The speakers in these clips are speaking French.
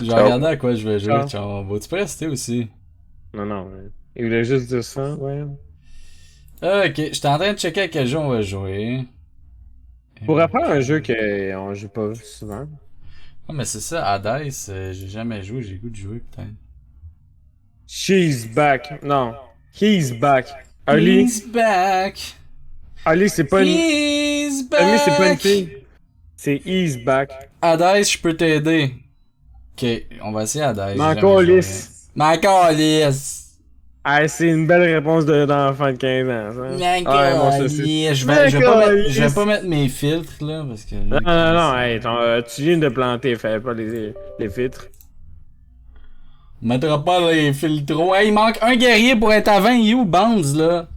J'ai regardé à quoi je vais jouer. Ciao. Ciao. Vas-tu pas rester aussi? Non, non, ouais. Il voulait juste dire ça, ouais. Ok, j'étais en train de checker à quel jeu on va jouer. Pourrait faire un jeu qu'on joue pas souvent. Ah, mais c'est ça, Hades, j'ai jamais joué, j'ai le goût de jouer peut-être. She's back. Non. He's back. Ali. He's back! Ali, c'est pas une. He's Ali, c'est pas une back! fille. C'est he's back. Hades, je peux t'aider. Ok, on va essayer Hades, Mais j'ai jamais encore joué. lisse. Mais encore lisse! Ah, c'est une belle réponse d'enfant de 15 ans, ça. Ouais, mon saucisse. Je vais pas mettre mes filtres là, parce que Non, là, non, Chris, non, hey, tu viens de planter, fais pas les filtres. on mettra pas les filtres. Hey, il manque un guerrier pour être à 20, il est où Bounds là?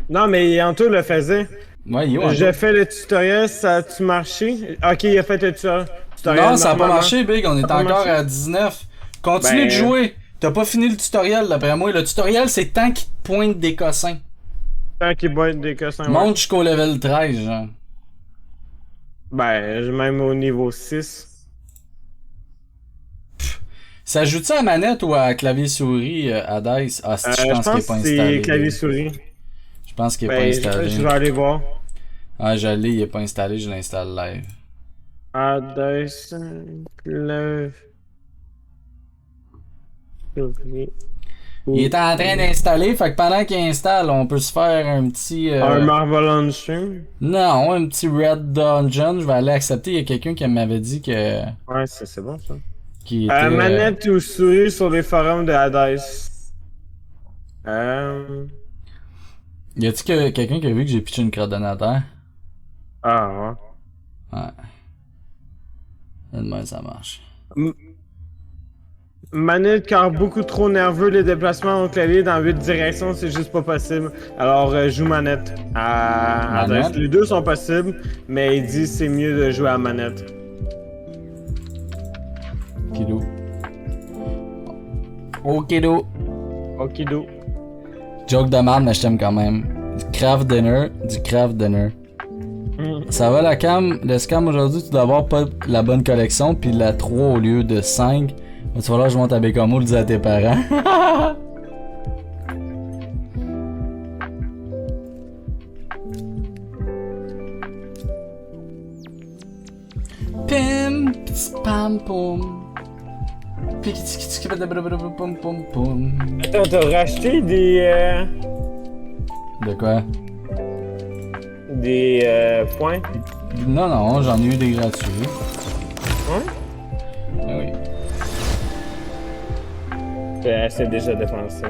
Non, mais Anto le faisait. Ouais, il est où Anto? J'ai fait le tutoriel, ça a-tu marché? Ok, il a fait le tutoriel Non, ça a pas normalement. marché, Big. On Ça est a pas encore marché? à 19. Continue Ben, de jouer. T'as pas fini le tutoriel, d'après moi. Le tutoriel, c'est tant qu'il te pointe des cossins. tant qu'il boit des cossins, ouais. Monte jusqu'au level 13, genre. Ben, même au niveau 6. Ça joue-tu à manette ou à clavier-souris à DICE? Ah, je Je pense qu'il est pense pas que c'est installé. clavier-souris. Je pense qu'il est pas Ben, installé. je vais aller voir. Ah, je l'ai, il est pas installé, je l'installe live. Hades, clavier. Il est en train d'installer, fait que pendant qu'il installe, on peut se faire un petit... Un Marvel on Stream? Non, un petit Red Dungeon. Je vais aller accepter. Il y a quelqu'un qui m'avait dit que... Ouais, c'est bon ça. qui était... Manette ou souris sur les forums de Hades? Y a-tu que quelqu'un qui a vu que j'ai pitché une crotte de terre? Ah, Ouais. Demain, ça marche. ouais. Manette car beaucoup trop nerveux, les déplacements au clavier dans 8 directions, c'est juste pas possible. Alors joue manette à Manette? adresse. Les deux sont possibles, mais il dit c'est mieux de jouer à manette. Kido. Oh, Kido. Okido. Joke de merde, mais je t'aime quand même. Du craft dinner. Du craft dinner. Ça va la cam? Le scam aujourd'hui, tu dois avoir pas la bonne collection, puis la 3 au lieu de 5. Il va falloir que je monte à Bécamo le dire à tes parents. Pim, pam, pum. Pum, pum, pum. Attends, t'as racheté De quoi? des points? Non, non, j'en ai eu des gratuits. Ouais? Ah oui. C'est déjà dépensé.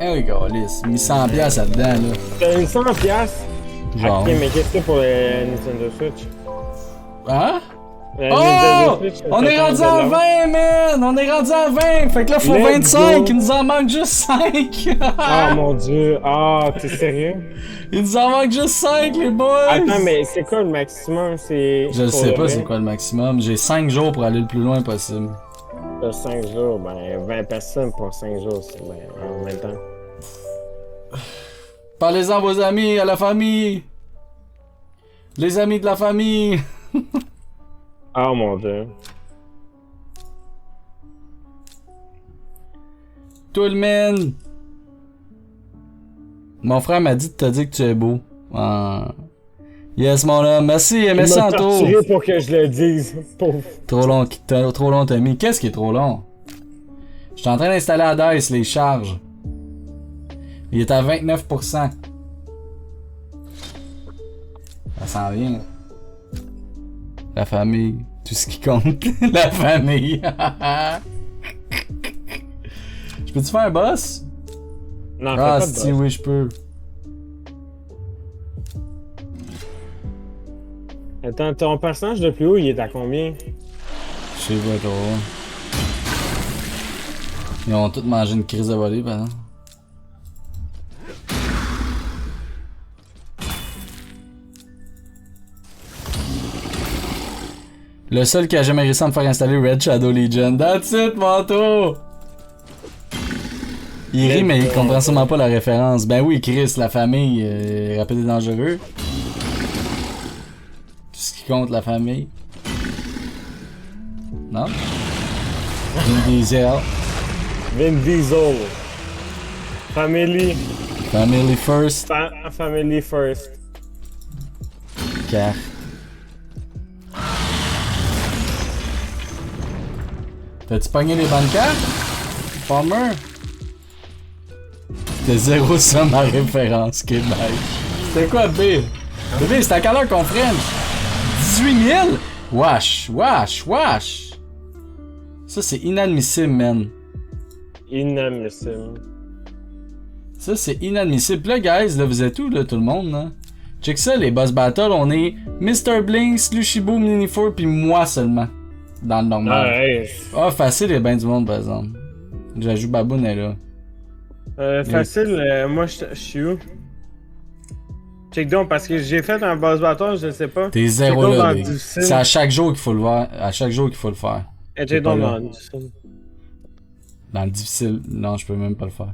Ah oui, Gaulis. Mis 100$ là-dedans, là. T'as une 100 piastres? Genre. Ok, mais qu'est-ce que c'est pour le Nintendo Switch? Hein? Le Oh! Nintendo Switch, On est rendu à 20, man! On est rendu à 20! Fait que là, faut Let's 25! go. Il nous en manque juste 5! Oh mon dieu, ah, t'es sérieux? Il nous en manque juste 5, les boys! Attends, mais c'est quoi le maximum? C'est. Je le pour sais le pas vrai? c'est quoi le maximum. J'ai 5 jours pour aller le plus loin possible. 5 jours, ben 20 personnes pour 5 jours, c'est ben, en même temps. Parlez-en à vos amis, à la famille! Les amis de la famille! Oh mon dieu. Tout le monde! Mon frère m'a dit de te dire que tu es beau. Ah. Yes, mon homme. Merci, Il merci m'a Anto. torturé pour que je le dise, pauvre. Trop long t'as mis. Qu'est-ce qui est trop long? Je suis en train d'installer à DICE les charges. Il est à 29%. Ça s'en vient. La famille. Tout ce qui compte. La famille. Je peux-tu faire un boss? Non, Ah, fais pas de si, boss. oui, je peux. Attends, ton personnage de plus haut, il est à combien? Je sais pas trop. Ils ont tous mangé une crise de volée, par exemple. Le seul qui a jamais réussi à me faire installer Red Shadow Legion. That's it, manteau! Il rit, mais il comprend sûrement pas la référence. Ben oui, Chris, la famille, rapide et dangereux. Tout ce qui compte, la famille. Non? Vin Diesel. Vin Diesel. Family. Family first. Family first. Car. T'as-tu pogné les bonnes cartes? Palmer? C'était zéro ça ma référence, Québec. C'était quoi, B? Bébé, c'était à quelle heure qu'on freine? 18 000? Wesh. Ça, c'est inadmissible, man. Inadmissible. Ça, c'est inadmissible. Là, guys, là, vous êtes où, là, tout le monde, là? Check ça, les boss battles, on est Mr. Blinks, Lushibo, Minifour, puis moi seulement. Dans le normal. Ouais. Facile, il y a bien du monde, par exemple. J'ajoute Baboon est là. Facile, moi, je suis où? Check donc, parce que j'ai fait un boss battle, je sais pas. T'es zéro Check donc là, dans big. difficile. C'est à chaque jour qu'il faut le voir. À chaque jour qu'il faut le faire. Et T'es check pas donc là. dans le difficile. Dans le difficile, non, je peux même pas le faire.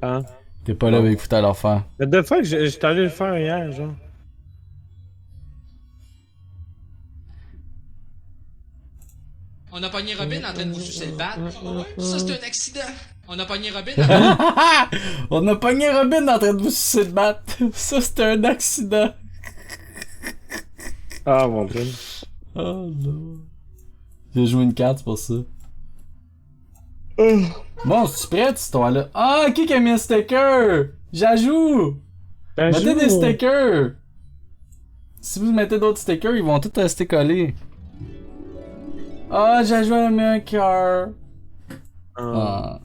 Hein? T'es pas là, big, faut t'aller le faire. Mais de fois que j'étais allé le faire hier, genre. On a pogné Robin en train de vous sucer le bat. Ça, c'est un accident. On a pogné Robin On a pogné Robin en train de vous sucer de battre. Ça, c'était un accident. Ah, mon dieu. Oh non. J'ai joué une carte, c'est pour ça. Bon, c'est-tu prêt, cette histoire-là? Ah, qui a mis un sticker? J'ajoute! Mettez des stickers! Si vous mettez d'autres stickers, ils vont tous rester collés. Ah, j'ai joué un cœur. Ah.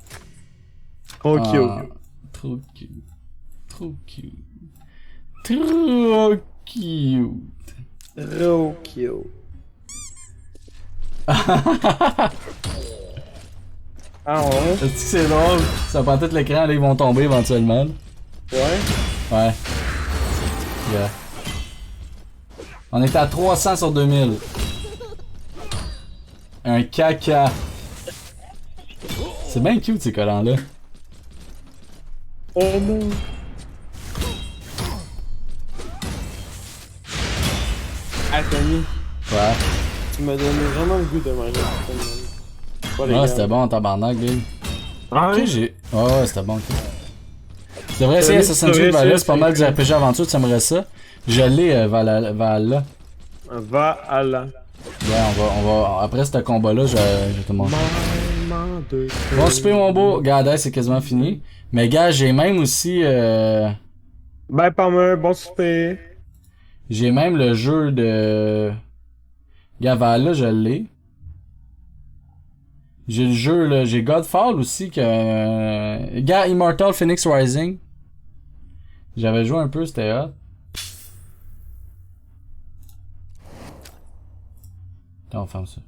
Trop Ah. cute. Trop cute. Trop cute. Trop cute. Trop cute. Ah ouais? Est-ce que c'est drôle? Ça prend tout l'écran, là, ils vont tomber éventuellement. Ouais? Ouais. Yeah. On est à 300 sur 2000. Un caca. C'est bien cute ces collants-là. Oh non! Ah, Tony, Ouais. tu m'as donné vraiment le goût de manger ça. Ouais, c'était bon, tabarnak, big. Ah Ok, j'ai. Ouais, c'était bon, ok. Tu devrais essayer Assassin's Creed Valhalla, c'est pas mal du RPG aventure, tu aimerais ça. Je l'ai, Valhalla. Va à la. Ouais, on va. Après ce combat-là, je vais te montrer. Maman de. Bon, super mon beau. Regarde, c'est quasiment fini. Mais gars, j'ai même aussi. Bye, Palmer, bon souper. J'ai même le jeu de. Gars, Valhalla, je l'ai. J'ai le jeu, là. J'ai Godfall aussi, que. Gars, Immortal Phoenix Rising. J'avais joué un peu, c'était hot. Attends, on ferme ça.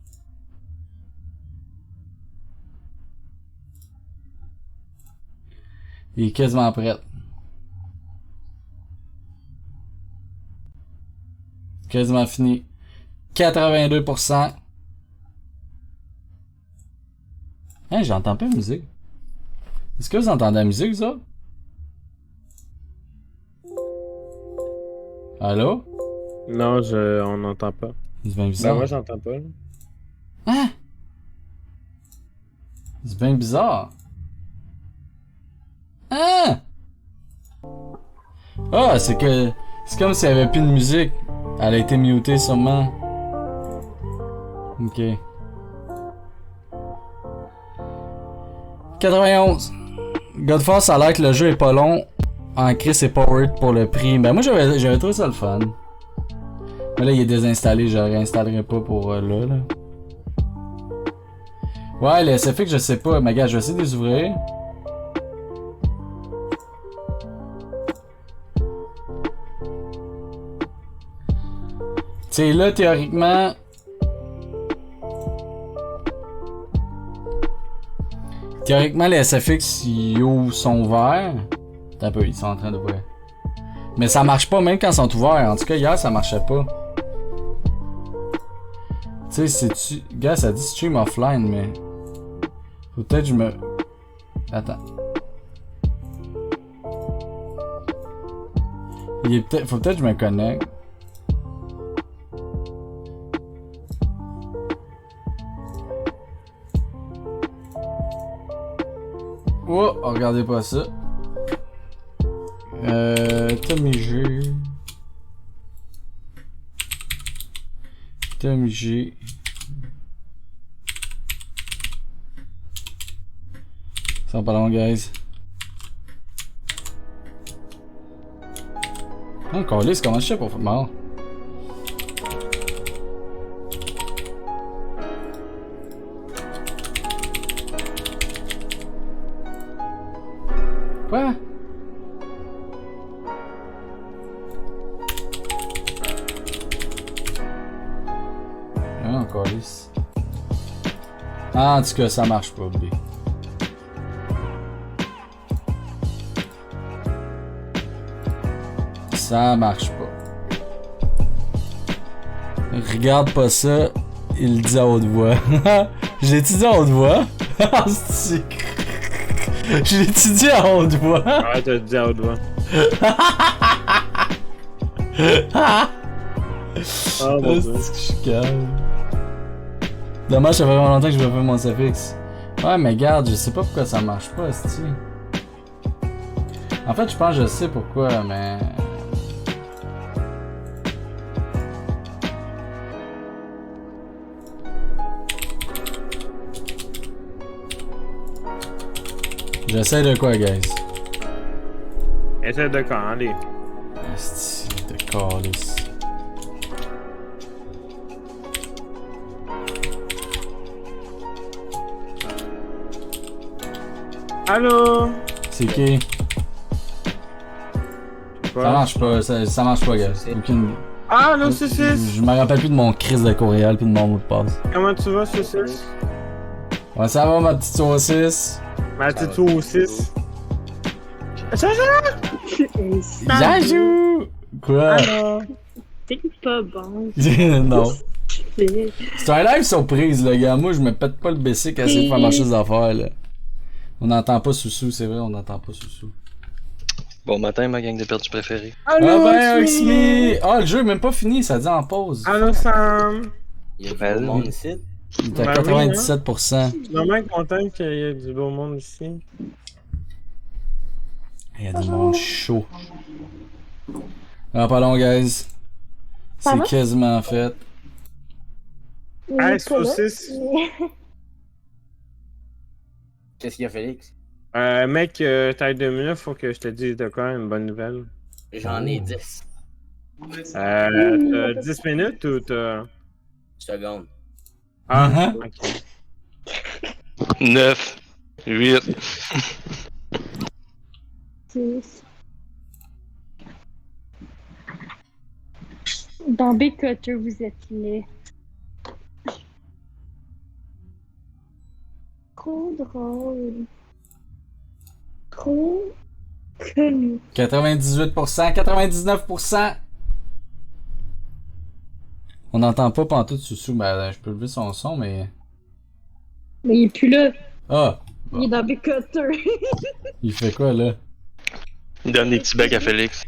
Il est quasiment prêt. Quasiment fini. 82%. Hein, j'entends pas la musique. Est-ce que vous entendez la musique, ça? Allô? Non, on n'entend pas. C'est bien Ben, bizarre. moi, j'entends pas. Là. Hein? C'est bien bizarre. Hein? Ah, c'est que... C'est comme s'il y avait plus de musique. Elle a été mutée, sûrement. Ok. 91. Godfall, ça a l'air que le jeu est pas long. En Chris et Powered pour le prix. Ben moi, j'avais trouvé ça le fun. Mais là, il est désinstallé. Je le réinstallerai pas pour là. Ouais, les SFX, je sais pas. Mais gars, je vais essayer de les ouvrir. Tu sais, là, théoriquement... Théoriquement, les SFX, ils sont ouverts. Attends un peu, ils sont en train d'ouvrir. Mais ça marche pas même quand ils sont ouverts. En tout cas, hier, ça marchait pas. Tu sais, c'est-tu... Gars, ça dit stream offline, mais... Faut peut-être que je me... Attends. Faut peut-être que je me connecte. Oh, regardez pas ça. Tommy G. Tommy G. Ça va pas long, guys. Encore lisse, comment je fais pour faire mort? Quoi? Ah, encore lisse. Ah, en tout cas, ça marche pas, B. Ça marche pas. Regarde pas ça, il le dit à haute voix. Je l'ai-tu dit à haute voix? Je l'ai-tu dit à haute voix? Ouais, t'as dit à haute voix. Oh mon dieu. Je suis calme. Dommage, ça fait vraiment longtemps que je vais faire mon suffix. Ouais, mais regarde, je sais pas pourquoi ça marche pas, esti. En fait, je pense que je sais pourquoi, mais... J'essaie de quoi, guys? Essaye de quand, allez. Esti, de calice. Allô? C'est qui? Ça marche pas, ça marche pas, guys. Aucune... Ah, allô, saucisse! Je me rappelle plus de mon crise de courriel puis de mon mot de passe. Comment tu vas, saucisse? Ouais, ça va, ma petite saucisse? Ma petite saucisse. Jajou! Quoi? Alors, c'est pas bon. Non. C'est C'est un live surprise, le gars. Moi, je me pète pas le basic à essayer de faire marcher les affaires, là. On n'entend pas Soussou, c'est vrai, on n'entend pas Soussou. Bon matin, ma gang de perdus préférés. Allô, Ah ben, Oxmy! Oxmy! Ah, le jeu est même pas fini, ça dit en pause. Allô, Sam! Il y a du beau monde ici. Il est à Ben oui, 97%. Je suis vraiment content qu'il y ait du beau monde ici. Il y a du monde chaud. Ah, pas long, guys. Ça C'est va? quasiment fait. Hey, saucisse! Qu'est-ce qu'il y a, Félix? Mec, t'as 2 minutes, faut que je te dise de quoi, une bonne nouvelle. J'en ai 10 T'as 10 minutes ou t'as... secondes. Ah, Mhm. ok. 9, 8. Dans Big Cutter, vous êtes laid. Trop drôle. Trop connu. 98%, 99%. On n'entend pas pantoute Soussou, ben je peux lever son son, mais... Mais il est plus là. Ah! Il est dans Big Cutter. Il fait quoi, là? Il donne des petits becs à Félix.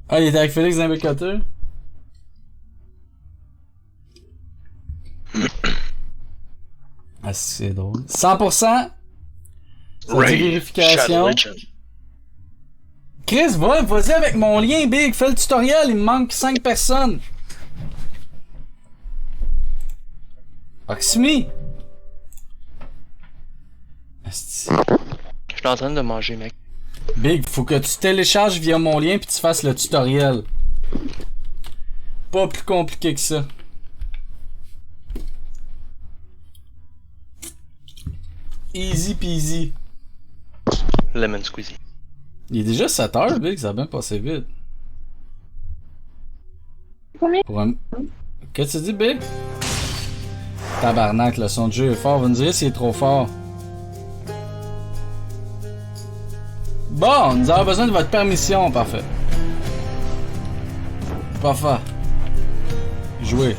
Ah, il était avec Félix dans Cutter? Ah, c'est drôle. 100%? Ça dit vérification. Chris, vas-y avec mon lien, Big. Fais le tutoriel, il me manque 5 personnes. Oxmy! Asti. Je suis en train de manger, mec. Big, faut que tu télécharges via mon lien puis tu fasses le tutoriel. Pas plus compliqué que ça. Easy peasy. Lemon squeezy. Il est déjà 7h, Big, ça a bien passé vite. Combien? Pour un... Qu'est-ce que tu dis, Big? Tabarnak, le son de jeu est fort. Vous me direz s'il est trop fort. Bon, nous avons besoin de votre permission, parfait. Parfait. Jouer.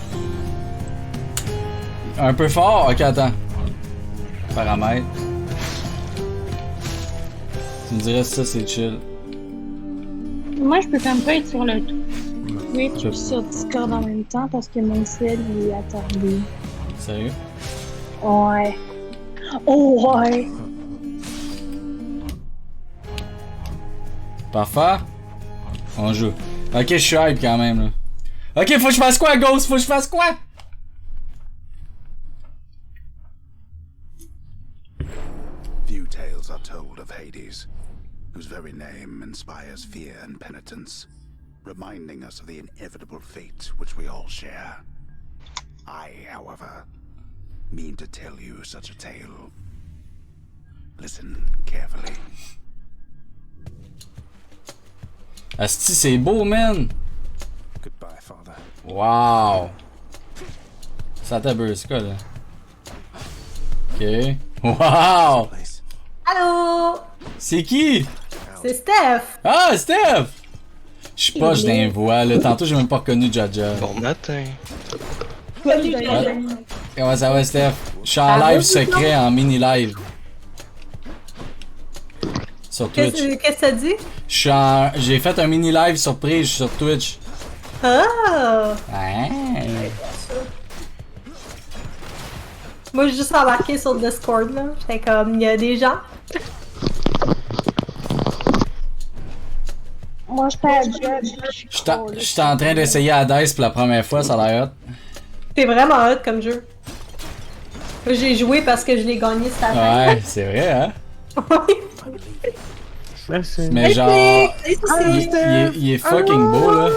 Un peu fort? Ok, attends. Paramètres. Tu me dirais si ça c'est chill. Moi, je peux quand même pas être sur le Twitch puis sur Discord en même temps parce que mon cell il est attardé. Sérieux? Ouais. Oh ouais! Parfait. On joue. Ok, je suis hype quand même là. Ok, faut que je fasse quoi, Ghost? Faut que je fasse quoi? Few tales are told of Hades, whose very name inspires fear and penitence, reminding us of the inevitable fate which we all share. I, however, mean to tell you such a tale. Listen carefully. Asti, c'est beau, man! Goodbye, father. Wow! Ça t'a c'est quoi là? Ok. Wow! Place. Allô? C'est qui? C'est Steph! Ah, Steph! Je suis poche d'un voix là. Tantôt, j'ai même pas reconnu Jaja. Bon matin. Salut, Jaja. Comment ça va, Steph? Je suis en live secret, en mini-live. Sur Twitch. Qu'est-ce que t'as dit? J'ai fait un mini-live surprise sur Twitch. Ah! Ouais. Moi, j'ai juste embarqué sur Discord, là. J'étais comme, il y a des gens. Moi, je fais un job. J'étais en train d'essayer Hades pour la première fois, ça a l'air hot. C'est vraiment hot comme jeu. J'ai joué parce que je l'ai gagné cette année. Ouais, c'est vrai, hein? Merci. Mais genre, il est fucking beau, là.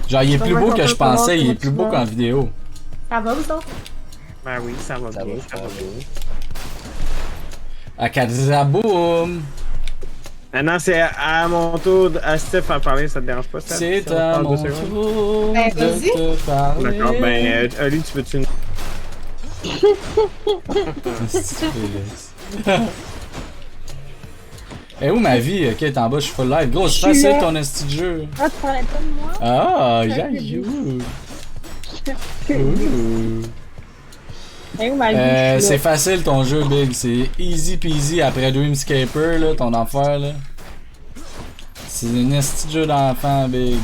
Genre, il est plus beau que je pensais, il est plus beau qu'en vidéo. Ça va, vous autres? Ben oui, ça va bien, ça va bien. Akazaboum! Maintenant, c'est à mon tour à Steph à parler, ça te dérange pas, Steph? C'est Si on à parle mon 2 secondes? tour Ben, de vas-y. te parler. D'accord, ben, Ali, tu peux-tu... Eh où ma vie? Ok, t'es en bas, je suis full live. Gros, c'est Je suis facile là. ton esti de jeu. Ah, tu parlais pas de moi? Ah, yaïou. Eh, où ma vie? Je suis C'est là. facile ton jeu, Big. C'est easy peasy après Dreamscaper, là, ton affaire, là. C'est un esti de jeu d'enfant, Big.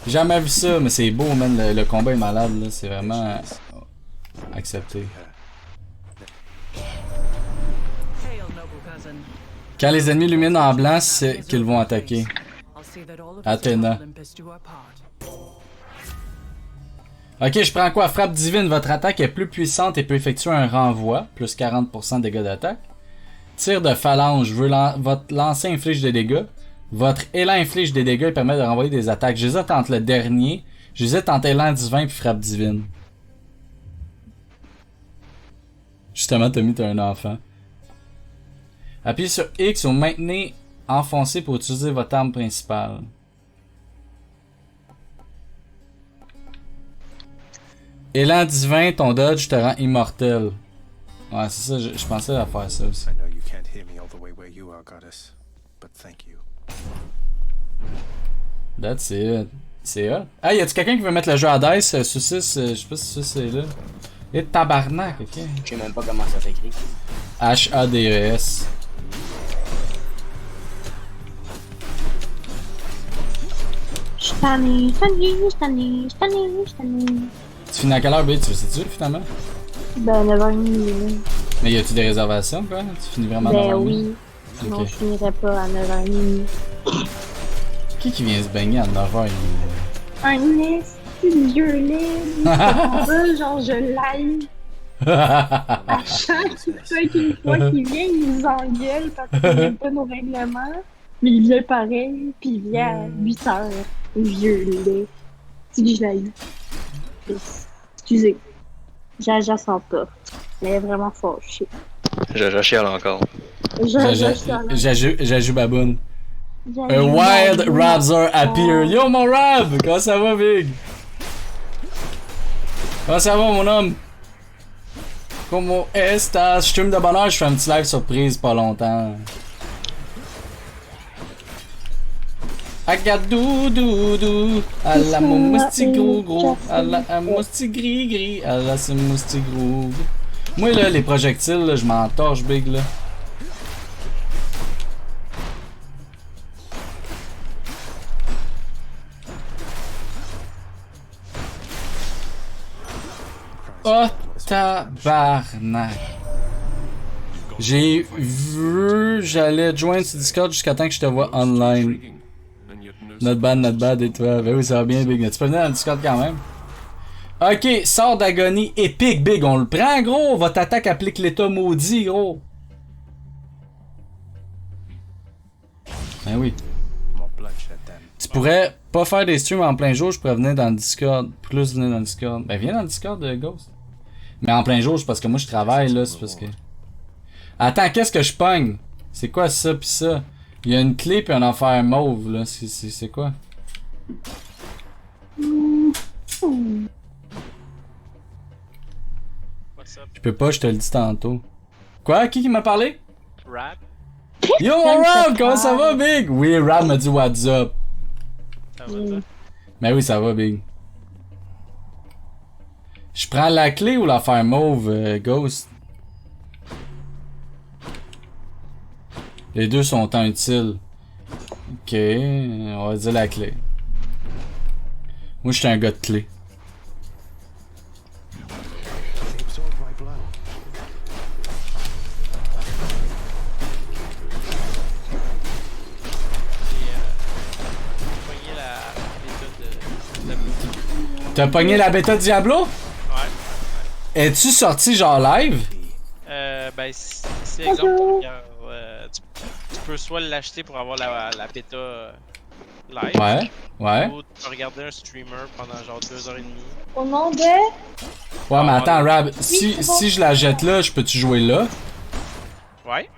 J'ai jamais vu ça, mais c'est beau, man. Le combat est malade, là. C'est vraiment accepté. Quand les ennemis illuminent en blanc, c'est qu'ils vont attaquer. Athéna. Ok, je prends quoi? Frappe divine. Votre attaque est plus puissante et peut effectuer un renvoi. Plus 40% de dégâts d'attaque. Tir de phalange. Votre lancer inflige des dégâts. Votre élan inflige des dégâts et permet de renvoyer des attaques. J'hésite entre le dernier. J'hésite entre élan divin et frappe divine. Justement, Tommy, t'es un enfant. Appuyez sur X ou maintenez enfoncé pour utiliser votre arme principale. Élan divin, ton dodge te rend immortel. Ouais, c'est ça, je pensais à faire ça aussi. I know you can't hear me all the way where you are, goddess, but thank you. That's it. C'est hot. Ah, y a-tu quelqu'un qui veut mettre le jeu à dice? Saucisse, je sais pas si c'est là. Et tabarnak, ok. Je sais même pas comment ça s'écrit. H-A-D-E-S. Je suis tannée, je suis tannée. Tu finis à quelle heure, B? Tu sais-tu, finalement? Ben, 9h30. Mais y a-tu des réservations, quoi? Tu finis vraiment Ben dans oui. Ok. Non, je finirais pas à 9h30. Qui vient se baigner à 9h30? Un esti vieux laid. Genre, je l'aille. À chaque fois qu'il vient, il nous engueule parce qu'il n'aime pas nos règlements. Mais il vient pareil, puis il vient à 8h. Vieux lait. C'est que je l'aille. Excusez. Jaja sent pas. Mais elle est vraiment fâchée. Je chiale encore. Jaju Baboon. A wild Raptor appear. Yo, mon Rab! Comment ça va, Big? Comment ça va, mon homme? Comment estas? Je stream de bonheur, je fais un petit live surprise pas longtemps. Agadou dou dou, à la mousti gros gros, à la mousti gris gris, à la mousti gros. Moi là, les projectiles, là, je m'en torche, Big là. Oh tabarnak. J'ai vu, j'allais te joindre sur Discord jusqu'à temps que je te vois online. Not bad, et toi? Ben oui, ça va bien, Big. Tu peux venir dans le Discord quand même. Ok, sort d'agonie épique, Big. On le prend, gros. Votre attaque applique l'état maudit, gros. Ben oui. Tu pourrais pas faire des streams en plein jour, je pourrais venir dans le Discord. Plus venir dans le Discord. Ben viens dans le Discord de Ghost. Mais en plein jour, c'est parce que moi je travaille là, c'est parce que. Attends, qu'est-ce que je pogne? C'est quoi ça pis ça? Il y a une clé pis un enfer mauve là, c'est quoi? Je peux pas, je te le dis tantôt. Quoi? Qui m'a parlé? Rap. Yo mon Rab, comment ça va Big? Oui, Rab m'a dit what's up. Ça va, ça? Ben oui, ça va Big. Je prends la clé ou l'affaire mauve, Ghost? Les deux sont tant utiles. Ok, on va dire la clé. Moi, je suis un gars de clé. T'as pogné la bêta de Diablo? Ouais. Es-tu sorti genre live? Ben, c'est exemple, tu peux soit l'acheter pour avoir la bêta live. Ouais. Ou tu peux regarder un streamer pendant genre 2h30. Au nom de... Ouais, mais attends, Rab, si je la jette là, je peux-tu jouer là? Ouais.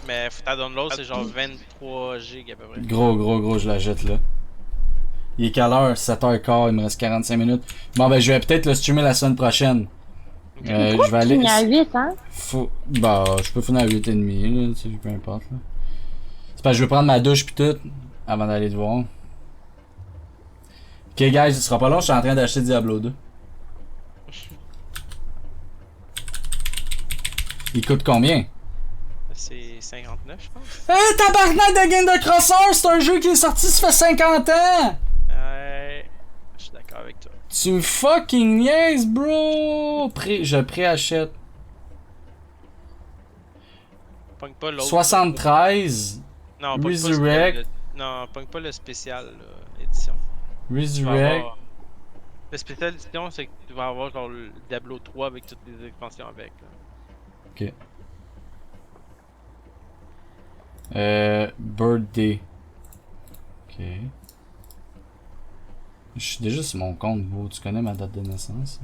Mais faut ta download, c'est genre 23 GB à peu près. Gros, je la jette là. Il est quelle heure? 7h15, il me reste 45 minutes. Bon, ben, je vais peut-être le streamer la semaine prochaine. Je vais aller. Il y a 8, hein? Bah, je peux finir à 8h30, là, tu sais, peu importe, là. C'est parce que je vais prendre ma douche pis tout, avant d'aller te voir. Ok, guys, ce sera pas long, je suis en train d'acheter Diablo 2. Il coûte combien? C'est 59, je pense. Ah, tabarnak de Game de Crosseur, c'est un jeu qui est sorti, ça fait 50 ans! Ouais, je suis d'accord avec toi. Tu me fucking niaises, bro! Je préachète. Pogne pas l'autre. 73. Non, Resurrect. Pogne pas le spécial édition. Resurrect. Le spécial édition, c'est que tu vas avoir genre le Diablo 3 avec toutes les expansions avec. Là. Ok. Birthday. Ok. Je suis déjà sur mon compte, bro. Tu connais ma date de naissance?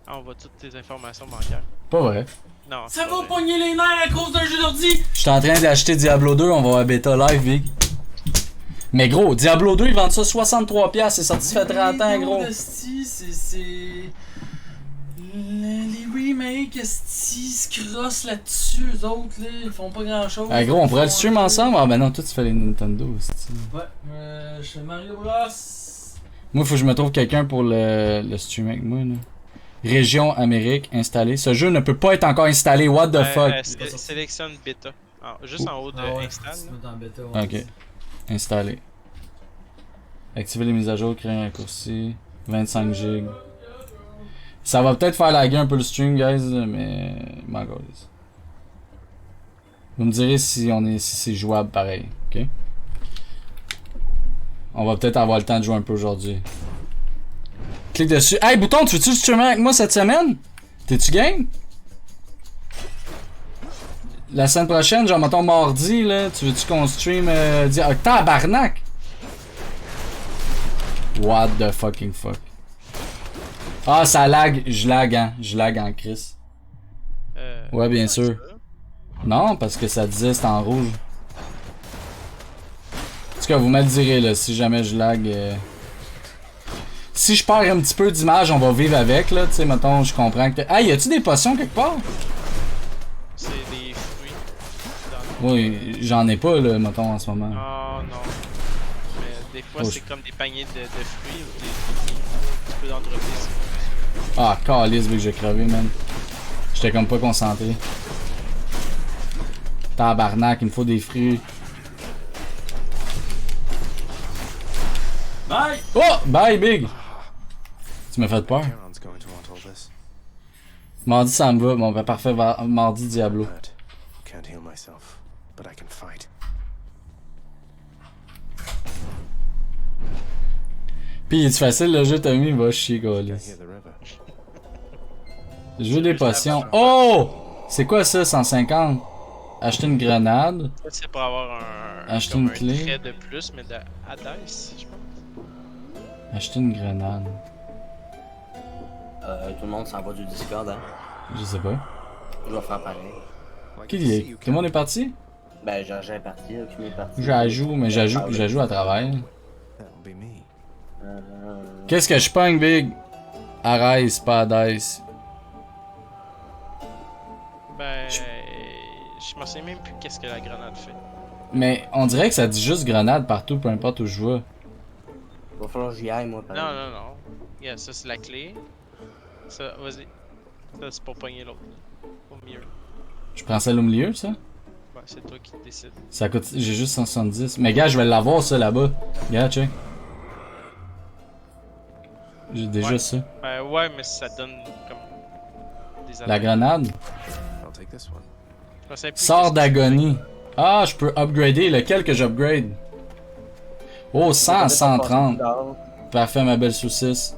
Ah, on voit toutes tes informations bancaires. Pas vrai. Non. Ça va pogner les nerfs à cause d'un jeu d'ordi! Je suis en train d'acheter Diablo 2, on va avoir bêta live, Big. Mais gros, Diablo 2, ils vendent ça 63$, c'est sorti ça fait 30 ans, gros. C'est... Les remakes, esti, se crossent là-dessus, eux autres, là, ils font pas grand-chose. Ah gros, on pourrait le stream ensemble? Ah ben non, toi tu fais les Nintendo, esti. Ouais, je fais Mario Bros. Moi, faut que je me trouve quelqu'un pour le stream avec moi, là. Région Amérique installée. Ce jeu ne peut pas être encore installé, what the fuck? Sélectionne bêta. Juste en haut de install. Ok. Installé. Activer les mises à jour, créer un raccourci. 25 GB. Ça va peut-être faire laguer un peu le stream, guys, mais. My God. Vous me direz si c'est jouable pareil, ok? On va peut-être avoir le temps de jouer un peu aujourd'hui. Clique dessus. Hey, Bouton, tu veux-tu streamer avec moi cette semaine? T'es-tu game? La semaine prochaine, genre, mettons mardi, là, tu veux-tu qu'on stream tabarnak! What the fucking fuck? Ah, ça lag, je lag en crise. Ouais, bien sûr. Non, parce que ça disait c'était en rouge. En tout cas, vous me le direz, là, si jamais je lag. Si je perds un petit peu d'image, on va vivre avec, là, tu sais, mettons, je comprends que... Ah, y a-tu des potions quelque part? C'est des fruits. Oui, j'en ai pas, là, mettons, en ce moment. Oh non. Mais des fois, c'est comme des paniers de fruits ou des tu peux en dropper. Ah, calice, vu que j'ai crevé, man. J'étais comme pas concentré. Tabarnak, il me faut des fruits. Bye! Oh! Bye, Big! Tu m'as fait peur. Mardi, ça me va. Bon, ben parfait. Mardi, Diablo. Can't heal myself, but I can fight. Pis il est facile le jeu, Tommy, va chier, Can't Golis. hear the river. Jeu des potions. Oh! C'est quoi ça, 150? Acheter une grenade. Ça, c'est pour avoir un. Acheter comme une un clé. trait de plus, mais de à dice, je pense. Acheter une grenade. Tout le monde s'en va du Discord, hein? Je sais pas. Je vais faire pareil. Qui y est? Tout le monde est parti? Ben, j'ai parti, aucune est parti. J'ajoute, mais j'ajoute à travers. That'll be me. Qu'est-ce que je pogne, Big? Arise, pas à dice. Ben. Je m'en souviens même plus qu'est-ce que la grenade fait. Mais on dirait que ça dit juste grenade partout, peu importe où je vais. Va falloir que j'y aille, moi, par exemple. Non. Yeah, ça c'est la clé. Ça, vas-y. Ça c'est pour pogner l'autre. Au milieu. Je prends celle au milieu, ça? Ben, c'est toi qui décides. Ça coûte. J'ai juste 170. Mais gars, je vais l'avoir, ça, là-bas. Regarde, check. J'ai déjà ça. Ben ouais, mais ça donne comme des La grenade. I'll take this one. Je sais plus Sort qu'est-ce que d'agonie. Ah, je peux upgrader. Lequel que j'upgrade? Oh, 100, 130. Parfait, ma belle saucisse.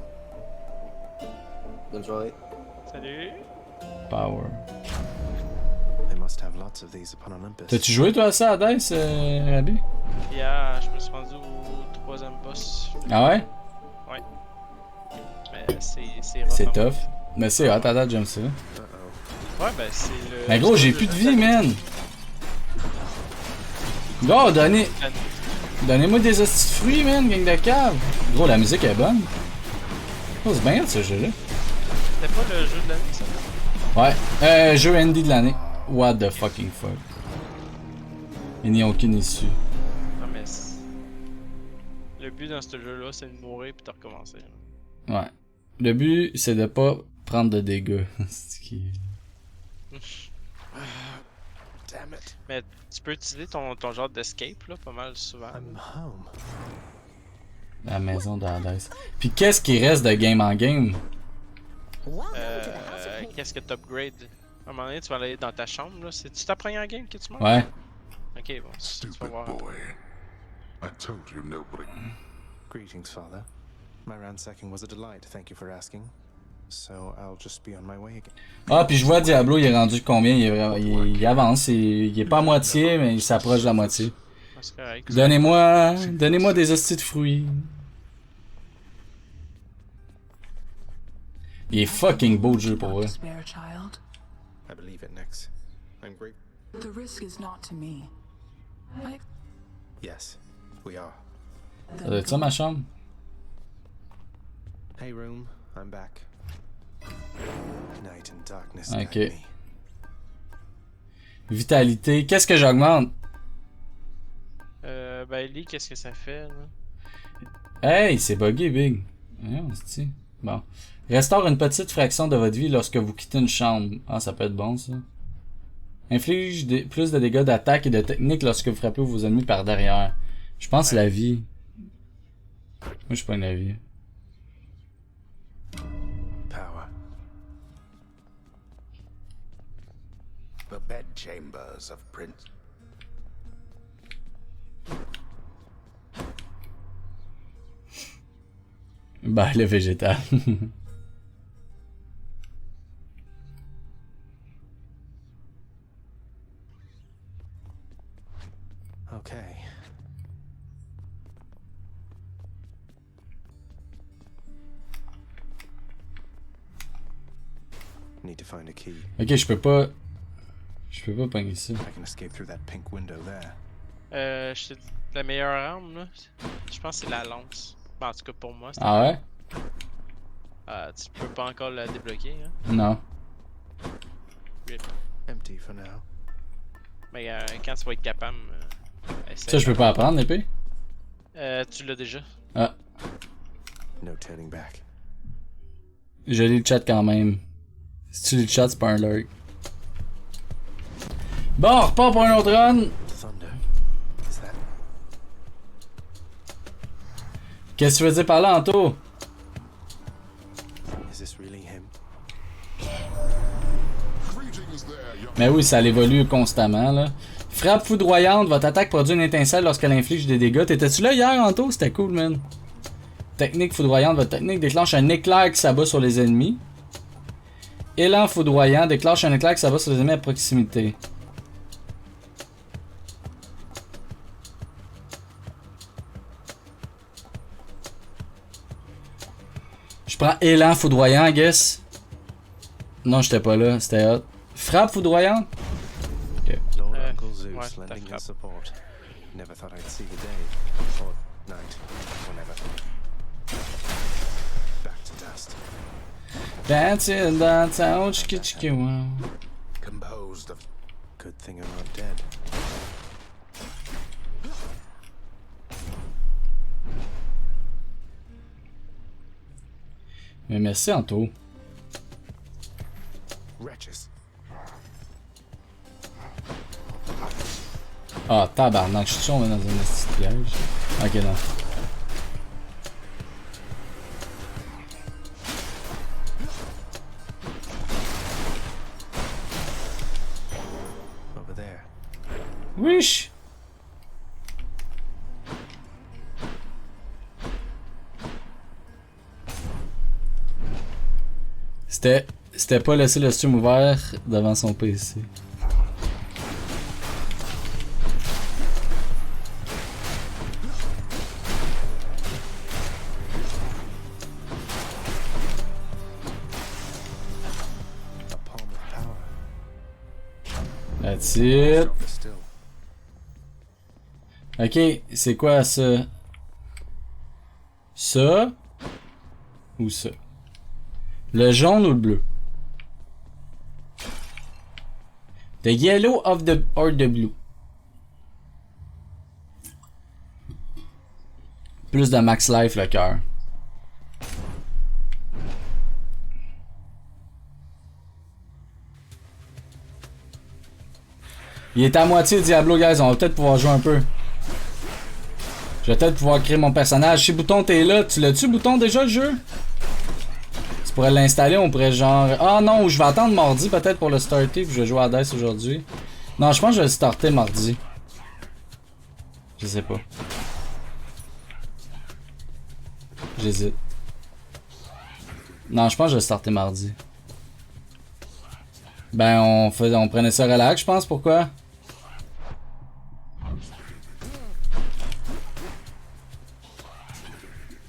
Bonne soirée. c'est. Salut. Power. They must have lots of these upon Olympus. T'as-tu joué toi à ça à Dice, Rabi? Yeah, je me suis rendu au 3ème boss. Ah ouais? Mais c'est C'est rough, hein. tough. Mais c'est hot, à date, j'aime ça. Ouais, ben c'est le. Mais gros, j'ai plus de vie, man! Gros, donnez-moi des hosties de fruits, man, gang de cave! Gros, la musique est bonne. Oh, c'est bien ce jeu-là. C'était pas le jeu de l'année, ça? Ouais, jeu indie de l'année. What the fucking fuck. Il n'y a aucune issue. Non, mais. Le but dans ce jeu-là, c'est de mourir puis de recommencer. Ouais. Le but, c'est de pas prendre de dégâts. C'est qui- Damn it. Mais tu peux utiliser ton genre d'escape, là, pas mal souvent. I'm home. La maison d'Hadès. Puis qu'est-ce qui reste de game en game? Qu'est-ce que t'upgrades? À un moment donné, tu vas aller dans ta chambre, là. C'est-tu ta première game que tu manges? Ouais. Ok, bon, tu vas Stupid voir. boy. I told you nobody. Greetings, Father. My ransacking was a delight, thank you for asking. So I'll just be on my way again. Ah, puis je vois Diablo, il est rendu combien? Il avance, il est pas à moitié, mais il s'approche de la moitié. Ah, c'est correct. Donnez-moi des hosties de fruits. Il est fucking beau le jeu pour vrai. Spare child. I believe it next. I'm great. The risk is not to me. Yes, we are. Ça doit être ça ma chambre? Hey, room, I'm back. Night and darkness Ok. guide me. Vitalité. Qu'est-ce que j'augmente? Ben, Ellie, qu'est-ce que ça fait, là? Hey, c'est buggé, Big. On se dit. Bon. Restaure une petite fraction de votre vie lorsque vous quittez une chambre. Ah, ça peut être bon, ça. Inflige plus de dégâts d'attaque et de technique lorsque vous frappez vos ennemis par derrière. Je pense la vie. Moi, je suis pas une la vie. Power. The bedchambers of Prince. Bah, le végétal. Okay. Need to find a key. Ok, je peux pas pogner ça. I can escape through that pink window there. Je te dis, la meilleure arme, là, je pense que c'est la lance. Ben, en tout cas, pour moi, c'est Ah ouais? tu peux pas encore la débloquer, hein. Non. Rip. Empty for now. Mais quand tu vas être capable, essaie. Ça, je peux pas apprendre l'épée? Tu l'as déjà. Ah. No turning back. Je lis le chat quand même. Si tu lis le chat, c'est pas un lurk. Bon, on repart pour un autre run. Thunder. Is that? Qu'est-ce que tu veux dire par là, Anto? Is this really him? Mais oui, ça évolue constamment, là. Frappe foudroyante, votre attaque produit une étincelle lorsqu'elle inflige des dégâts. T'étais-tu là hier, Anto? C'était cool, man. Technique foudroyante, votre technique déclenche un éclair qui s'abat sur les ennemis. Élan foudroyant, déclenche un éclair qui s'abat sur les ennemis à proximité. Je prends élan foudroyant, I guess. Non, j'étais pas là, c'était hot. Frappe foudroyante? Ok. Lord Uncle Zeus lending his support. Never thought I'd see the day, or night, whenever. Back to dust. That's it, that's how chiki wow. Composed of Good thing I'm not dead. Mais merci, Anto. Wretches. Ah, tabarnak, je suis sûr on est dans un petit piège. Ok, non. Over there. Wesh! C'était pas laisser le stream ouvert devant son PC. That's it. Ok, c'est quoi ça? Ça? Ou ça? Le jaune ou le bleu? The yellow or the blue? Plus de max life le cœur. Il est à moitié Diablo, guys. On va peut-être pouvoir jouer un peu. Je vais peut-être pouvoir créer mon personnage. Si Bouton, t'es là. Tu l'as-tu, Bouton, déjà, le jeu? Tu pourrais l'installer. On pourrait genre... Ah non, je vais attendre mardi peut-être pour le starter. Puis je vais jouer à DICE aujourd'hui. Non, je pense que je vais le starter mardi. Je sais pas. J'hésite. Non, je pense que je vais le starter mardi. Ben, on prenait ça relax, je pense. Pourquoi?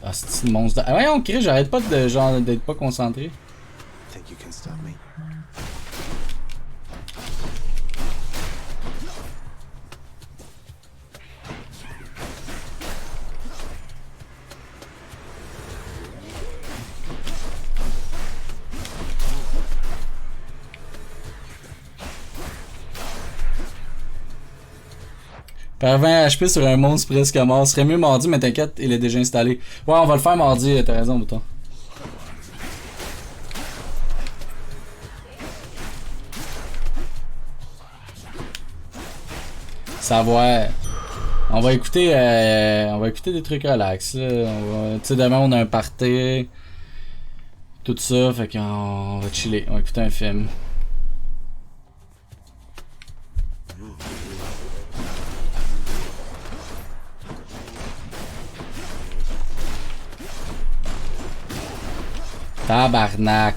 Ah, c'est une monstre. Ah, ouais, on crie, j'arrête pas de genre d'être pas concentré. Think you can stop me? Par 20 HP sur un monstre presque mort. Serait mieux mardi, mais t'inquiète, il est déjà installé. Ouais, on va le faire mardi, t'as raison, Bouton. Ça va. On va écouter des trucs relax. Tu sais, demain on a un party. Tout ça, fait qu'on va chiller. On va écouter un film. Tabarnak.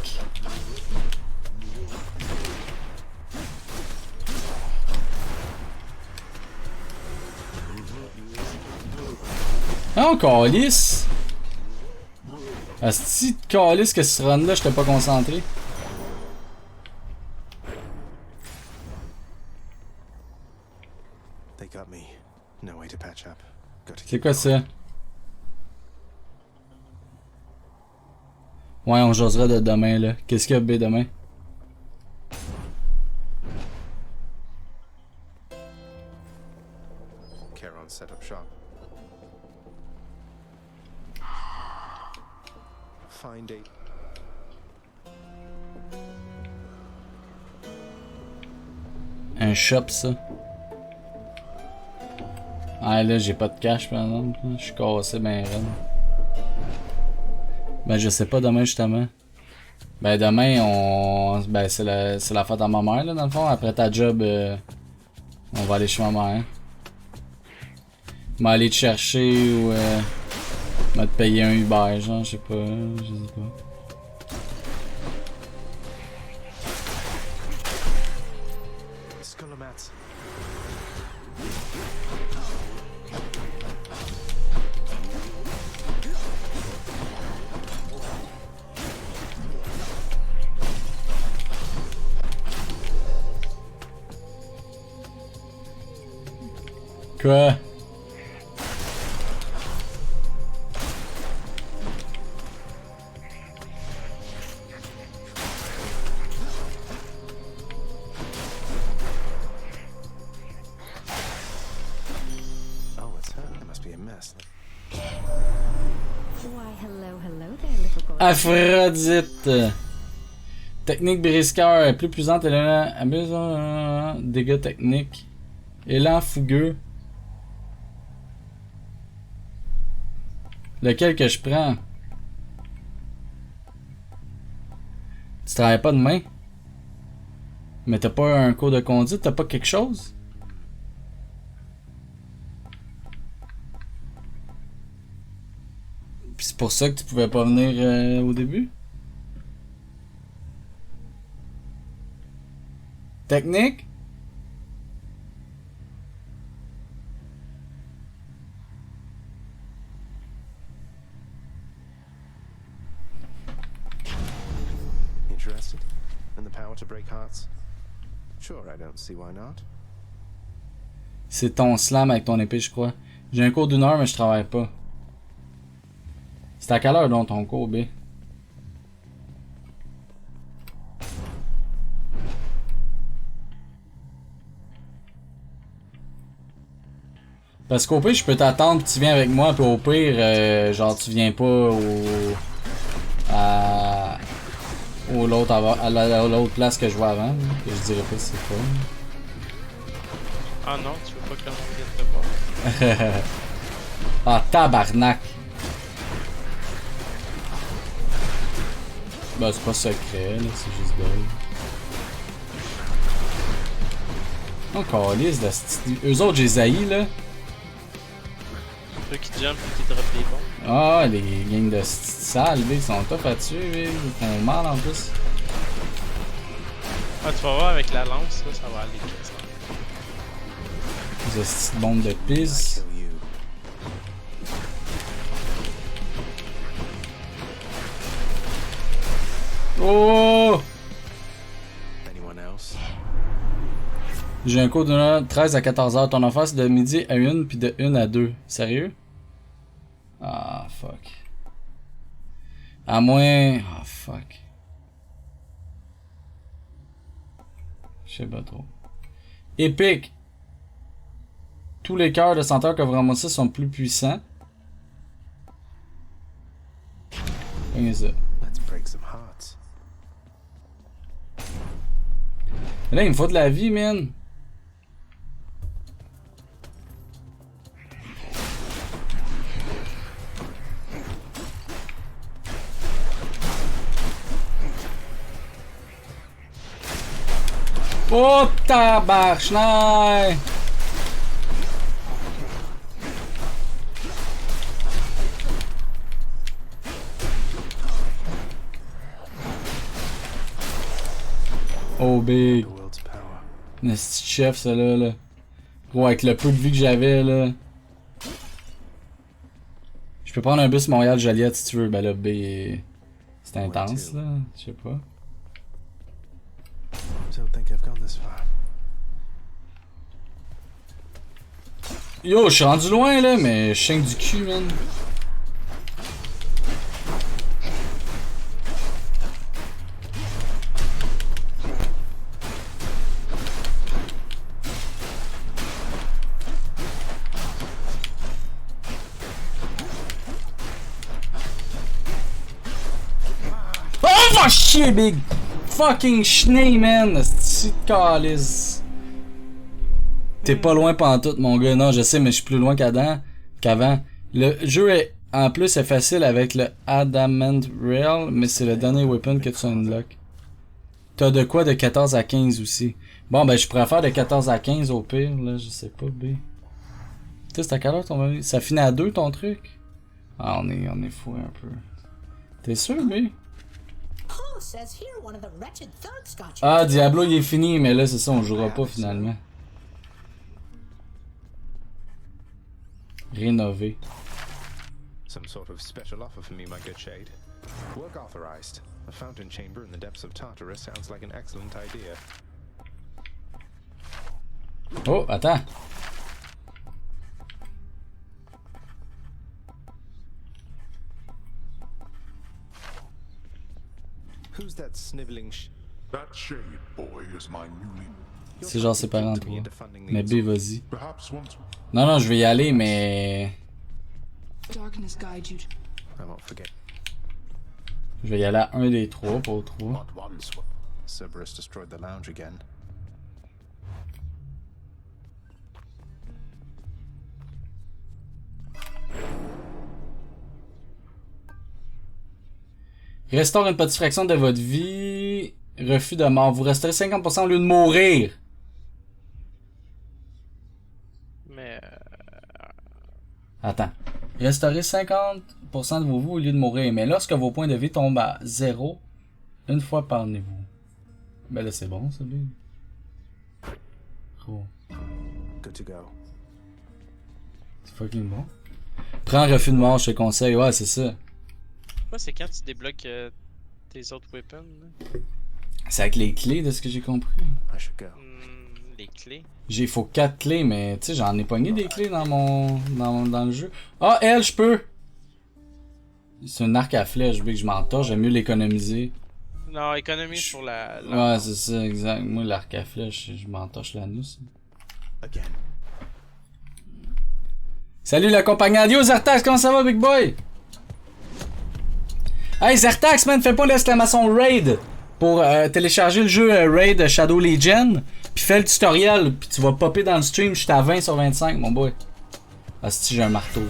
Ah, on calisse. Asti de calisse que ce run là, j'étais pas concentré. C'est quoi ça? Ouais, on jasera de demain là. Qu'est-ce qu'il y a B demain? Charon set up shop. Find a Un shop ça. Ah là j'ai pas de cash par exemple. Je suis cassé ben raide. Ben je sais pas demain justement. Ben demain, ben c'est la fête à ma mère, là, dans le fond. Après ta job, on va aller chez ma mère. M'aller te chercher ou m'a te payer un Uber, genre, je sais pas. Skullomats. Quoi? Oh, it's her. It must be a mess. Why, hello there, little boy. Aphrodite. Technique brisqueur, plus puissante, élan, amusant, dégâts techniques. Élan fougueux. Lequel que je prends? Tu travailles pas demain? Mais t'as pas un cours de conduite? T'as pas quelque chose? Pis c'est pour ça que tu pouvais pas venir au début? Technique? Interested in the power to break hearts? Sure, I don't see why not. C'est ton slam avec ton épée, je crois. J'ai un cours d'1 heure, mais je travaille pas. C'est à quelle heure donc ton cours, B? Parce qu'au pire, je peux t'attendre, tu viens avec moi, puis au pire, genre tu viens pas au l'autre à l'autre place que je vois avant. Que je dirais pas si c'est pas. Ah non, tu veux pas que le monde vienne te voir. Ah, tabarnak! Ben, c'est pas secret, là, c'est juste dingue. Oh, calice, eux autres, j'ai haïs, là. Ceux qui jump et qui drop des bombes. Ah, les gangs de sales, ils sont tough à tuer, ils font mal en plus. Ah, tu vas voir avec la lance, là, ça va aller. Des petites bombes de pisse. Oh! J'ai un cours de 13 à 14h. Ton enfant, c'est de midi à 1 puis de 1 à 2. Sérieux? Ah, fuck. À moins... Ah, fuck. Je sais pas trop. Épique! Tous les cœurs de senteur que vous ramassez sont plus puissants. Prenez ça. Mais là, il me faut de la vie, man. Oh, tabarnak! Oh, big. Un petit chef, ça là. Gros, avec le peu de vie que j'avais, là. Je peux prendre un bus Montréal-Joliette si tu veux. Ben là, B. C'est intense, là. Je sais pas. Yo, je suis rendu loin, là, mais je saigne du cul, man. Oh, chier, big! Fucking chenille, man! C'est calice. T'es pas loin pantoute, mon gars. Non, je sais, mais je suis plus loin qu'avant. Le jeu est En plus, c'est facile avec le Adamant Rail, mais c'est le dernier weapon que tu unlock. T'as de quoi de 14 à 15 aussi. Bon, ben, je pourrais faire de 14 à 15 au pire, là, je sais pas, B. Tu sais, c'est à quelle heure ton... Ça finit à 2 ton truc? Ah, on est fou un peu. T'es sûr, B? Ah, Diablo, il est fini, mais là, c'est ça, on jouera pas finalement. Rénové. Some sort of special offer for me, my good shade. Work authorized. A fountain chamber in the depths of Tartarus sounds like an excellent idea. Oh, attends. Who's that sniveling That shade boy is my newly. C'est genre séparé en trois. Mais B, vas-y. Perhaps once. Non, non, je vais y aller, mais... Darkness guide you. I won't forget. Je vais y aller à un des trois pour 3. Not once. Cerberus destroyed the lounge again. Restaure une petite fraction de votre vie. Refus de mort. Vous resterez 50% au lieu de mourir. Mais. Attends. Restaurez 50% de vos vies au lieu de mourir. Mais lorsque vos points de vie tombent à 0, une fois par niveau. Ben là, c'est bon, ça, lui. Oh. Good to go. C'est fucking bon. Prends refus de mort, je te conseille. Ouais, c'est ça. C'est quand tu débloques tes autres weapons. Là? C'est avec les clés, de ce que j'ai compris. Les clés. J'ai faut 4 clés, mais tu sais, j'en ai pogné des clés dans mon. dans le jeu. Ah, elle, je peux! C'est un arc à flèche, que je m'entorche, j'aime mieux l'économiser. Non, économise sur la... Ouais, c'est ça, exact. Moi, l'arc à flèche, je m'entorche la nousse. Salut le compagnon. Zertax, comment ça va, big boy? Hey, Zertax, man, fais pas l'exclamation raid pour télécharger le jeu Raid Shadow Legion, puis fais le tutoriel, puis tu vas popper dans le stream, je suis à 20 sur 25, mon boy. Ah, si j'ai un marteau.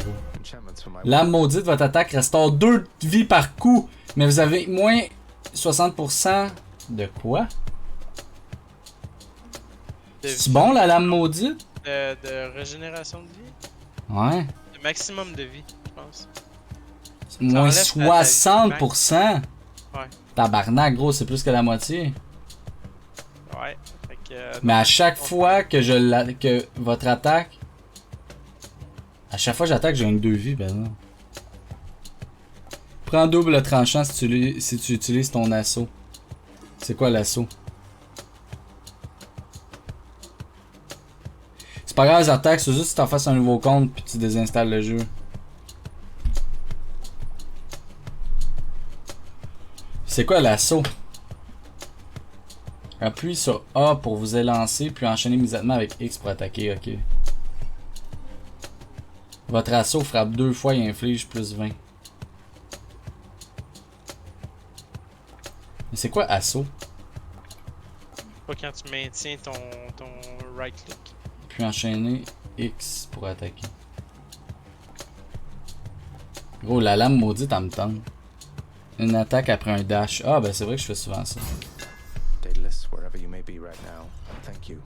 L'âme maudite, votre attaque restaure 2 vies par coup, mais vous avez moins 60% de quoi? C'est bon, la lame maudite? De régénération de vie? Ouais. Le maximum de vie, je pense. Moins 60%? Ouais. Tabarnak, gros, c'est plus que la moitié. Ouais. Fait que, mais à chaque fois que que votre attaque... À chaque fois que j'attaque, j'ai une 2 vies, ben non. Prends double tranchant si tu utilises ton assaut. C'est quoi l'assaut? C'est pas grave les attaques, c'est juste que tu t'en fasses un nouveau compte puis tu désinstalles le jeu. C'est quoi l'assaut? Appuie sur A pour vous élancer, puis enchaînez immédiatement avec X pour attaquer, ok. Votre assaut frappe 2 fois et inflige plus 20. Mais c'est quoi assaut? Pas quand tu maintiens ton right click. Puis enchaîner X pour attaquer. Gros, la lame maudite, elle me tente. Une attaque après un dash. Ah, ben c'est vrai que je fais souvent ça. Daedalus, wherever you may be right now, thank you.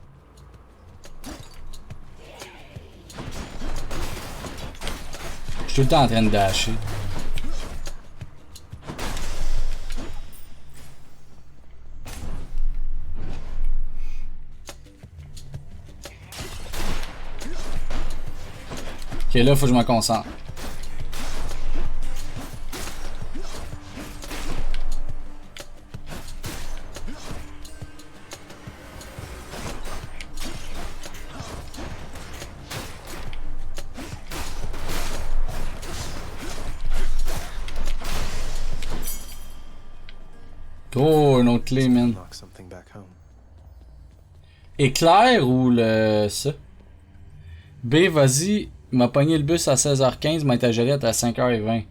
Je suis tout le temps en train de dasher. Ok, là, faut que je me concentre. Oh, une autre clé, man. Éclair ou le... ça? B, vas-y. Il m'a pogné le bus à 16h15, m'a été à 5h20.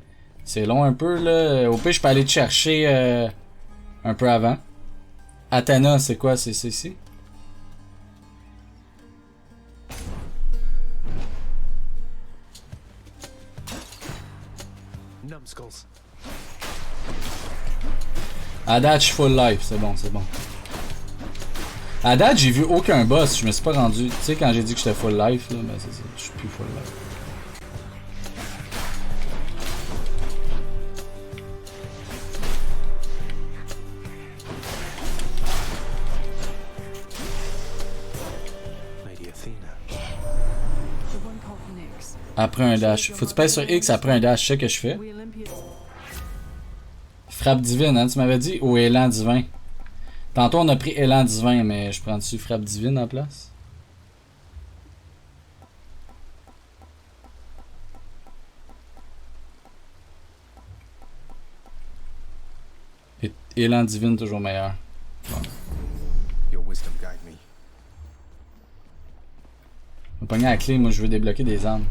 C'est long un peu, là. Au pire, je peux aller te chercher un peu avant. Athena, c'est quoi? C'est ici? À date, je suis full life, c'est bon, c'est bon. À date, j'ai vu aucun boss, je me suis pas rendu. Tu sais, quand j'ai dit que j'étais full life, là, ben c'est ça, je suis plus full life. Après un dash. Faut que tu pèses sur X après un dash, c'est ce que je fais. Frappe divine, hein, tu m'avais dit? Ou élan divin? Tantôt on a pris élan divin, mais je prends-tu frappe divine en place? Élan divine toujours meilleur. Bon. On va pogner la clé, moi je veux débloquer des armes.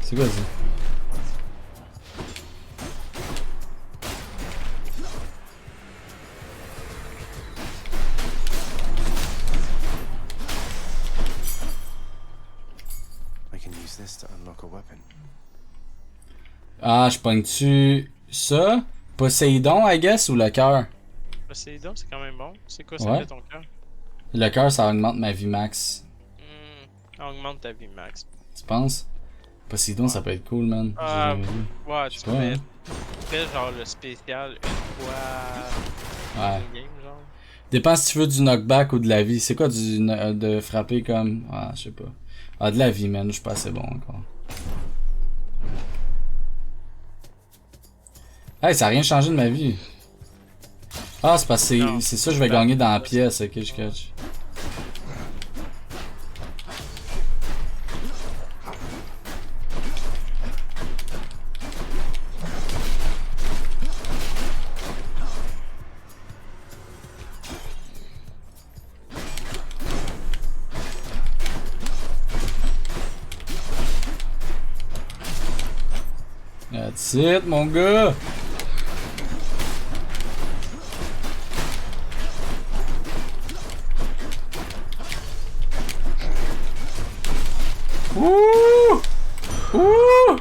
C'est quoi ça? Ah, je pogne-tu ça? Poséidon, I guess, ou le cœur? Poséidon, c'est quand même bon. C'est quoi ça fait ton cœur? Le cœur, ça augmente ma vie max. Ça augmente ta vie max. Tu penses? Poséidon, ça peut être cool, man. Ouais, tu fais genre le spécial une fois ouais. Game, genre. Dépend si tu veux du knockback ou de la vie. C'est quoi de frapper comme... Ah, je sais pas. Ah, de la vie, man. Je suis pas assez bon encore. Hey, ça a rien changé de ma vie. Ah, c'est parce que c'est ça que je vais gagner dans la pièce. Ok, je catch. That's it, mon gars! Ouh! Ouh!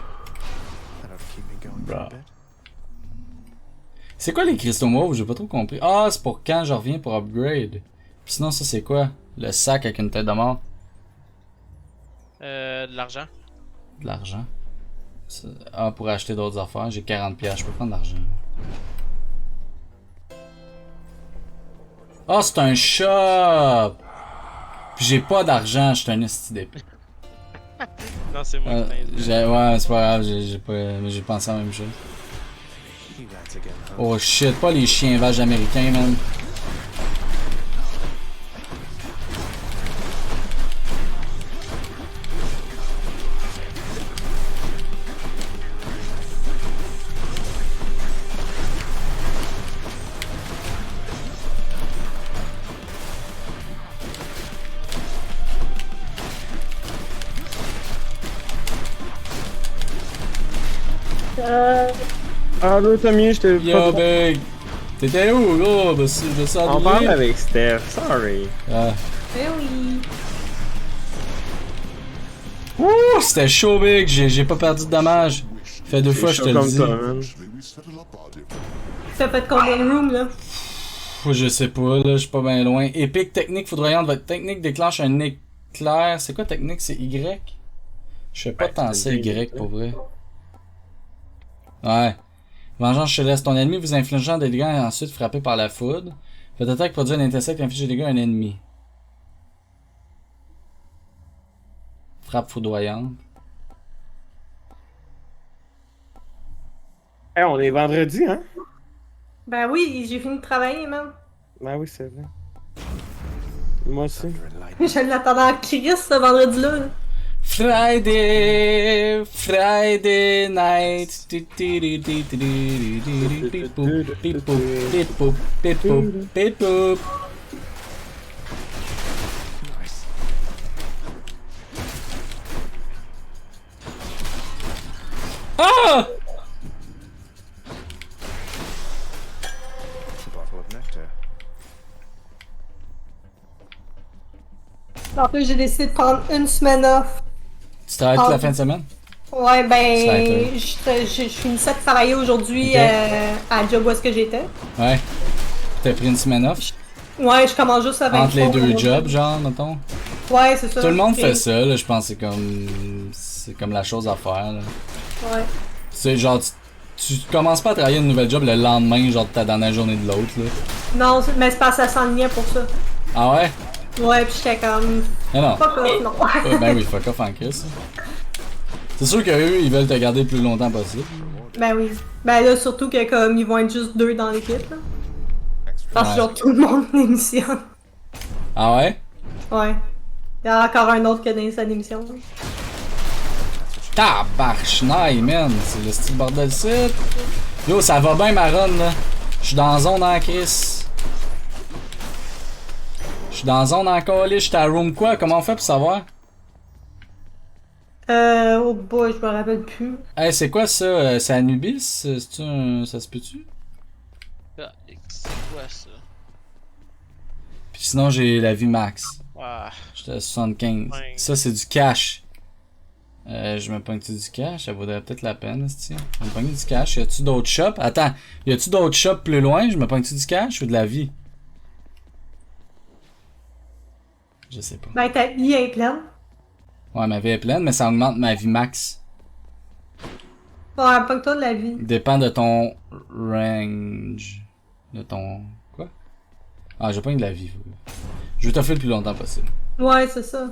C'est quoi les cristaux mauves? J'ai pas trop compris. Ah, c'est pour quand je reviens pour upgrade. Puis sinon, ça c'est quoi? Le sac avec une tête de mort? De l'argent. De l'argent? Ah, pour acheter d'autres affaires, j'ai 40$, je peux prendre de l'argent. Ah, c'est un shop! Puis j'ai pas d'argent, je suis un esti d'épée. Non, c'est moi qui ouais, c'est pas grave, j'ai pensé à la même chose. Oh shit, pas les chiens vaches américains, man. Allô Tommy, je te... Yo Big! T'étais où gros? Je sors On parle avec Steph, sorry. Ah. Eh oui! Ouh! C'était chaud Big! J'ai pas perdu de dommages. Fait 2 fois je te le dis. Ça fait combien de rooms là? Je sais pas, là, je suis pas bien loin. Épique technique foudroyante. Votre technique déclenche un éclair. C'est quoi technique? C'est Y? Je fais pas tant ça Y pour vrai. Ouais. Vengeance céleste. Ton ennemi vous infligeant des dégâts et ensuite frappé par la foudre. Votre attaque produit un insecte qui inflige des dégâts à un ennemi. Frappe foudroyante. Hey, on est vendredi, hein? Ben oui, j'ai fini de travailler, man. Ben oui, c'est vrai. Moi aussi. Je l'attendais en crise ce vendredi-là. Là. Friday night. Ah! En plus, j'ai décidé de prendre une semaine off. Tu travailles toute la fin de semaine? Ouais, ben, Slacker. je finissais de travailler aujourd'hui Ok. à job où est-ce que j'étais. Ouais. T'as pris une semaine off? Ouais, je commence juste à 23. Entre les deux jobs, genre, mettons? Ouais, c'est ça. Tout le monde Et- fait ça, là, je pense que c'est comme la chose à faire, là. Ouais. C'est genre, tu commences pas à travailler une nouvelle job le lendemain, genre de ta dernière journée de l'autre, là. Non, mais c'est pas ça s'enlignait pour ça. Ah ouais? Ouais, pis j'étais comme. Non, non. Fuck off, non. Ben oui, fuck off en crise. C'est sûr qu'eux, ils veulent te garder le plus longtemps possible. Ben oui. Ben là, surtout que comme ils vont être juste 2 dans l'équipe, là. Parce que Ouais. genre tout le monde démissionne. Ah ouais? Ouais. Il y en a encore un autre qui a donné sa démission. Tabarchnaille, man! C'est le style bordel site. Yo, ça va bien ma run, là. Je suis dans la zone en crise. Je suis dans la zone en colis, j'étais à room quoi? Comment on fait pour savoir? Oh boy, je me rappelle plus. Hey, c'est quoi ça? C'est Anubis? C'est-tu un... Ça se peut-tu? C'est quoi ça? Puis sinon, j'ai la vie max. Ah. J'étais à 75. Ouais. Ça, c'est du cash. Je me pogne-tu du cash? Ça vaudrait peut-être la peine, c'ti. Je me pogne du cash. Y a-tu d'autres shops? Attends, y a-tu d'autres shops plus loin? Je me pogne-tu du cash ou de la vie? Je sais pas. Ben ta vie est pleine. Ouais, ma vie est pleine, mais ça augmente ma vie max. Ouais, pas que toi de la vie. Dépend de ton range. De ton... Quoi? Ah, j'ai pas de la vie. Je vais t'offrir le plus longtemps possible. Ouais, c'est ça.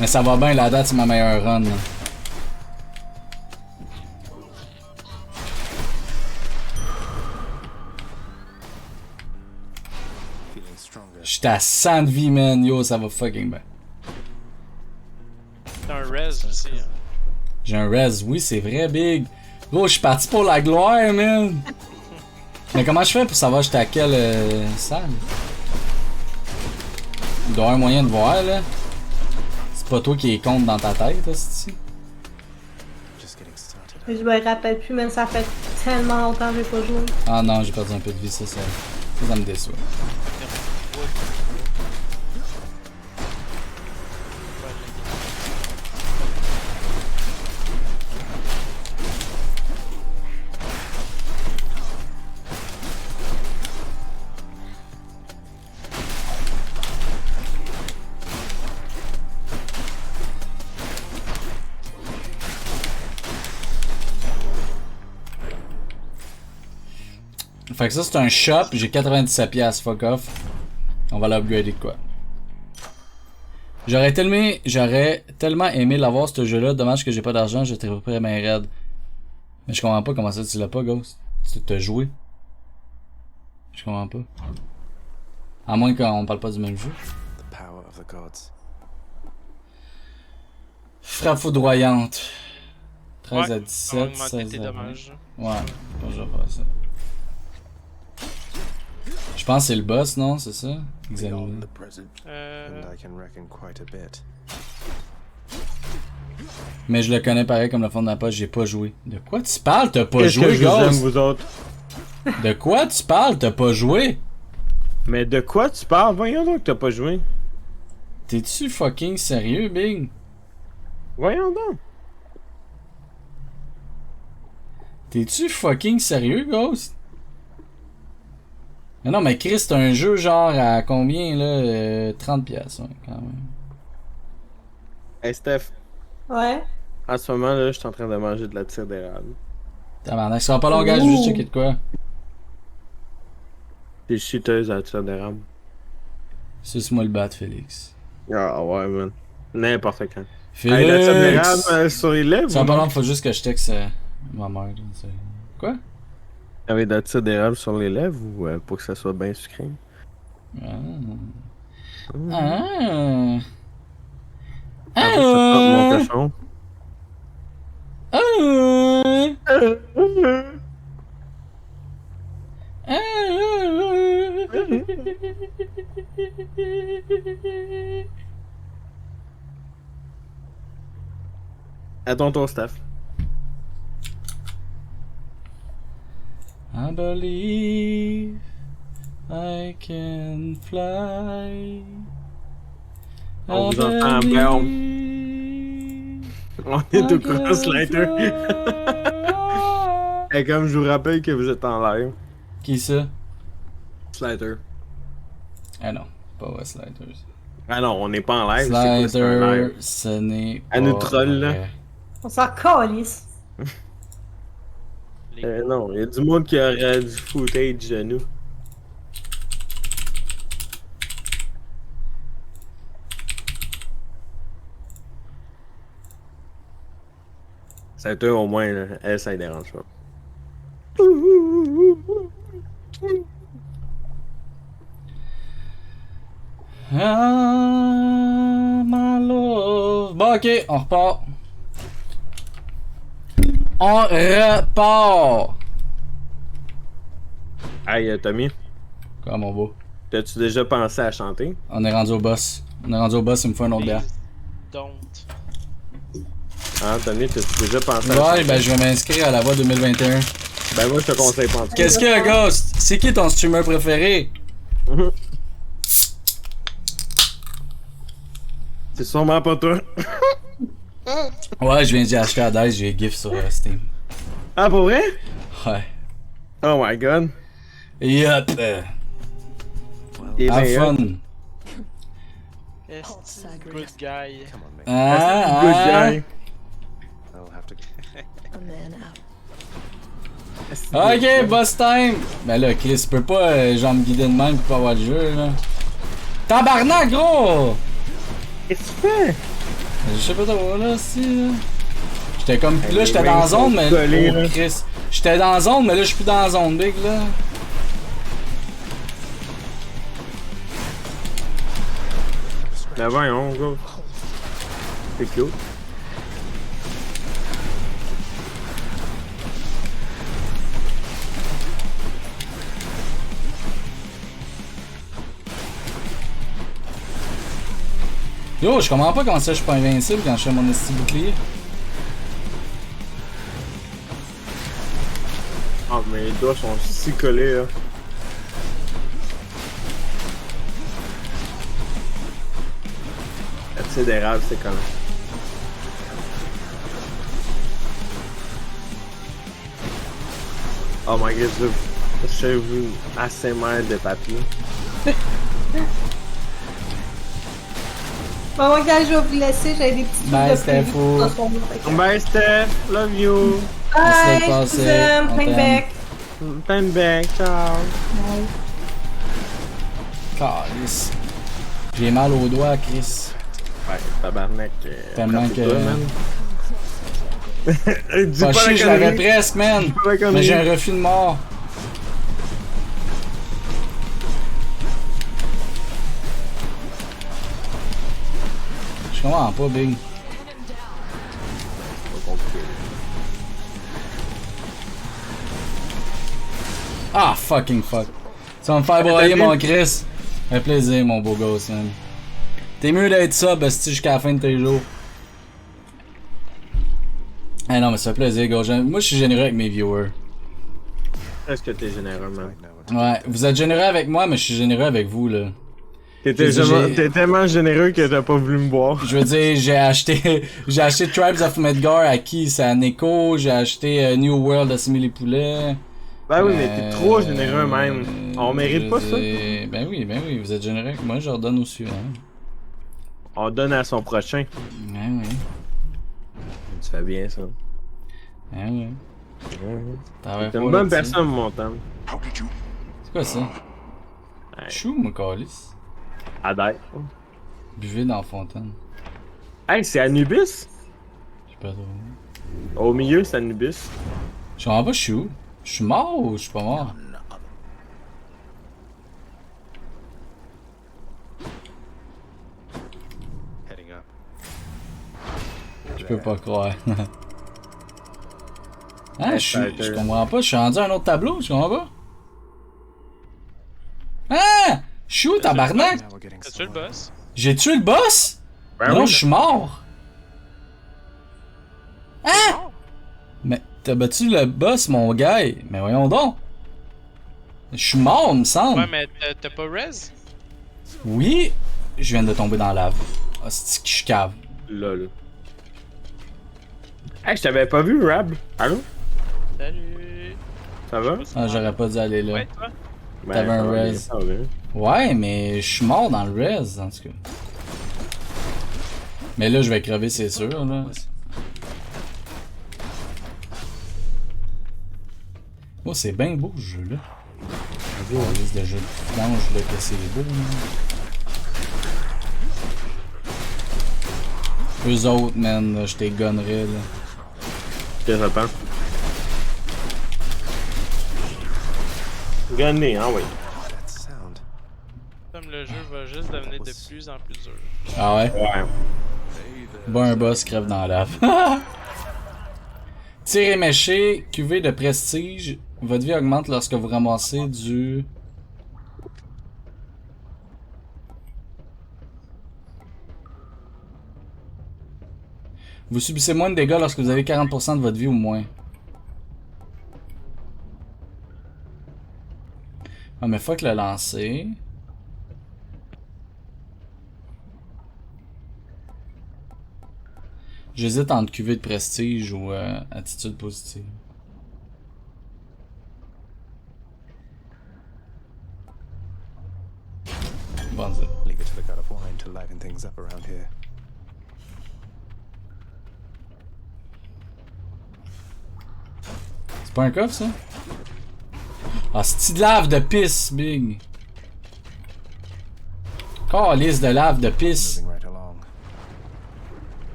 Mais ça va bien, la date, c'est ma meilleure run. Là. J'étais à 100 de vie, man. Yo, ça va fucking bien. T'as un res aussi. Hein. J'ai un res, oui, c'est vrai, big. Gros, je suis parti pour la gloire, man. Mais comment je fais pour savoir j'étais à quelle salle? Il doit y avoir un moyen de voir, là. C'est pas toi qui est compte dans ta tête, là, c'est-tu? Je me rappelle plus, même ça fait tellement longtemps que j'ai pas joué. Ah non, j'ai perdu un peu de vie, ça me déçoit. Fait que ça c'est un shop, j'ai 97 piastres, fuck off. On va l'upgrader de quoi. J'aurais tellement aimé l'avoir ce jeu là, dommage que j'ai pas d'argent, j'étais prêt à main raide. Mais je comprends pas comment ça tu l'as pas, Ghost. Tu t'as joué. Je comprends pas. À moins qu'on parle pas du même jeu. Frappe foudroyante. 13 à 17, 16 à 20. Ouais, je vais faire ça. Je pense que c'est le boss, non? C'est ça? Examiner. Mais je le connais pareil comme le fond de la poche, j'ai pas joué. De quoi tu parles? T'as pas Qu'est-ce que joué, je vous aime, Ghost? vous autres? De quoi tu parles? T'as pas joué? Mais de quoi tu parles? Voyons donc que t'as pas joué. T'es-tu fucking sérieux, Big? Voyons donc. T'es-tu fucking sérieux, Ghost? Mais non, mais Chris, c'est un jeu genre à combien, là? 30 piastres, ouais, quand même. Hey Steph, Ouais. en ce moment là, je suis en train de manger de la tire d'érable. Tabarnak, ça sera pas long, gars, je vais juste checker de quoi. T'es chiteuse à la tire d'érable. Suce-moi le bat, Félix. Ah ouais, man. N'importe quand. Félix! Hey, la tire d'érable sur les lèvres? Ça va pas long, faut juste que je texte ma mère. Là, quoi? Avec de la tire d'érable sur les lèvres ou pour que ça soit bien sucré? Ah. Ah. Ah. Mon cochon. À ton tour, Steph. I believe I can fly. On vous entend bien. On est tout cross lighter. Et comme je vous rappelle que vous êtes en live. Qui ça? Slider. Ah non, pas ouais, Sliders. Ah non, on n'est pas en live. Slider, ce n'est pas. Elle nous troll là. On s'en calisse. Non, il y a du monde qui aurait du footage de nous. C'est eux au moins, là. Elle, ça ne dérange pas. Ah, my love. Bon, ok, on repart. On repart. Hey, Tommy. Quoi, mon beau? T'as-tu déjà pensé à chanter? On est rendu au boss. On est rendu au boss, il me faut un autre bière. Don't. Ah, Tommy, t'as-tu déjà pensé à chanter? Ouais, ben je vais m'inscrire à la voix 2021. Ben moi, je te conseille pas. Qu'est-ce qu'il y a, Ghost? C'est qui ton streamer préféré? C'est sûrement pas toi. Ouais, je viens d'y acheter à Dice, j'ai GIF sur Steam. Ah, pour vrai? Ouais. Oh my god. Yup. Have fun. Good guy. Good guy. Ok, boss time! Ben là, Chris, tu peux pas genre me guider de même pour pas avoir le jeu, là. Tabarnak, gros! Qu'est-ce que tu fais? Je sais pas trop, là, si, là. J'étais comme. Là, j'étais dans la zone, mais. Oh, Chris. J'étais dans la zone, mais là, je suis plus dans la zone, big, là. Ben voyons, go. C'est cute. Yo, je comprends pas comment ça je suis pas invincible quand je fais mon esti bouclier. Ah, mais les doigts sont si collés, là. La petite d'érable, c'est collé. Oh my god, j'ai vu assez mal de papier. Bon, gars, je vais vous laisser, j'avais des petits trucs Bye, de Steph. Bye, Steph. Love you. Bye, je vous aime. Plein de bec. Plein de bec, ciao. Bye. Calice. J'ai mal aux doigts, Chris. Ouais, tabarnak. Tellement que. Dis Pas pas chier, la je l'avais connerie. presque, man. Dis pas la connerie. Mais j'ai un refus de mort. Je comprends pas, Big. Ah, fucking fuck. Tu vas me faire broyer, mon Chris. Ça fait plaisir, mon beau gosse, man. T'es mieux d'être ça, Basti, jusqu'à la fin de tes jours. Eh non, mais ça fait plaisir, gars. Moi, je suis généreux avec mes viewers. Est-ce que t'es généreux, man? Ouais, vous êtes généreux avec moi, mais je suis généreux avec vous, là. T'es tellement généreux que t'as pas voulu me boire. Je veux dire, j'ai acheté Tribes of Midgar à qui? C'est à Neko, j'ai acheté New World à Simi les Poulets. Ben oui, mais t'es trop généreux même. On mérite pas ça. Ben oui, vous êtes généreux avec moi, je leur donne au suivant. On donne à son prochain. Ben oui. Tu fais bien ça. Ben oui. T'es une bonne personne, mon temps. C'est quoi ça? Chou, mon calice. Adèle. Buvez dans la fontaine. Hey, c'est Anubis? Je sais pas trop. Au milieu, c'est Anubis. Je comprends pas, je suis où? Je suis mort ou je suis pas mort? Je peux pas croire. Ah, je comprends pas, je suis rendu à un autre tableau, je comprends pas. Ah! Je suis où, tabarnak? T'as tué le boss? J'ai tué le boss? Ben non, oui, je suis mort. Ah! Mais t'as battu le boss, mon gars. Mais voyons donc. Je suis mort, me semble. Ouais, mais t'as pas res? Oui, je viens de tomber dans la lave. Ah, c'est que je cave. Lol. Hey, je t'avais pas vu, Rab. Allô? Salut. Ça va? Ah, j'aurais pas dû aller là. Ouais, toi? Ben, T'avais un ça va bien, res. ça va bien. Ouais, mais je suis mort dans le res, en tout cas. Mais là, je vais crever, c'est sûr, là. Oh, c'est bien beau, ce jeu-là. On liste de jeux de vidange, là, que c'est beau, là. Eux autres, man, là, je t'ai gonnerais, là. Qu'est-ce que ça pense? Gunné, hein, oui. Comme le jeu va juste devenir de plus en plus dur. Ah ouais? Ouais. Bon, un boss crève dans la lave. Tir éméché, QV de prestige. Votre vie augmente lorsque vous ramassez du... Vous subissez moins de dégâts lorsque vous avez 40% de votre vie ou moins. Ah mais fuck le lancer. J'hésite entre QV de prestige ou attitude positive. Bon, ça. Leave it to the god of wine to liven things up around here. C'est pas un coffre, ça? Ah, c'est de lave de pisse, Big. Calice de lave de pisse. Moving right along.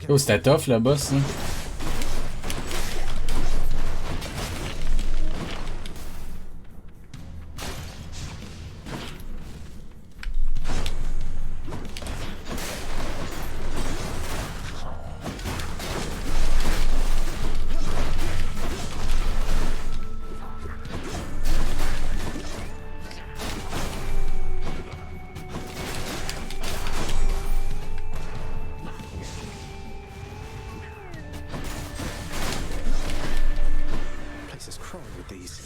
Oh, c'était tough, le boss, hein? Place is crawling with these.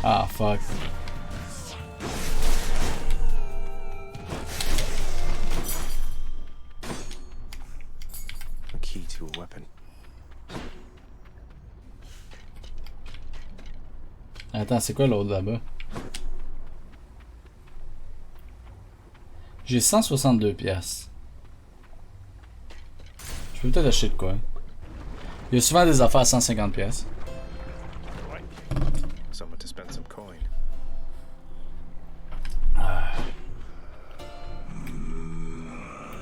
Ah, fuck. A key to a weapon. Attends, c'est quoi l'autre là-bas? J'ai 162 piastres. Je peux peut-être acheter de quoi? Il y a souvent des affaires à 150 piastres. Someone to spend some coin.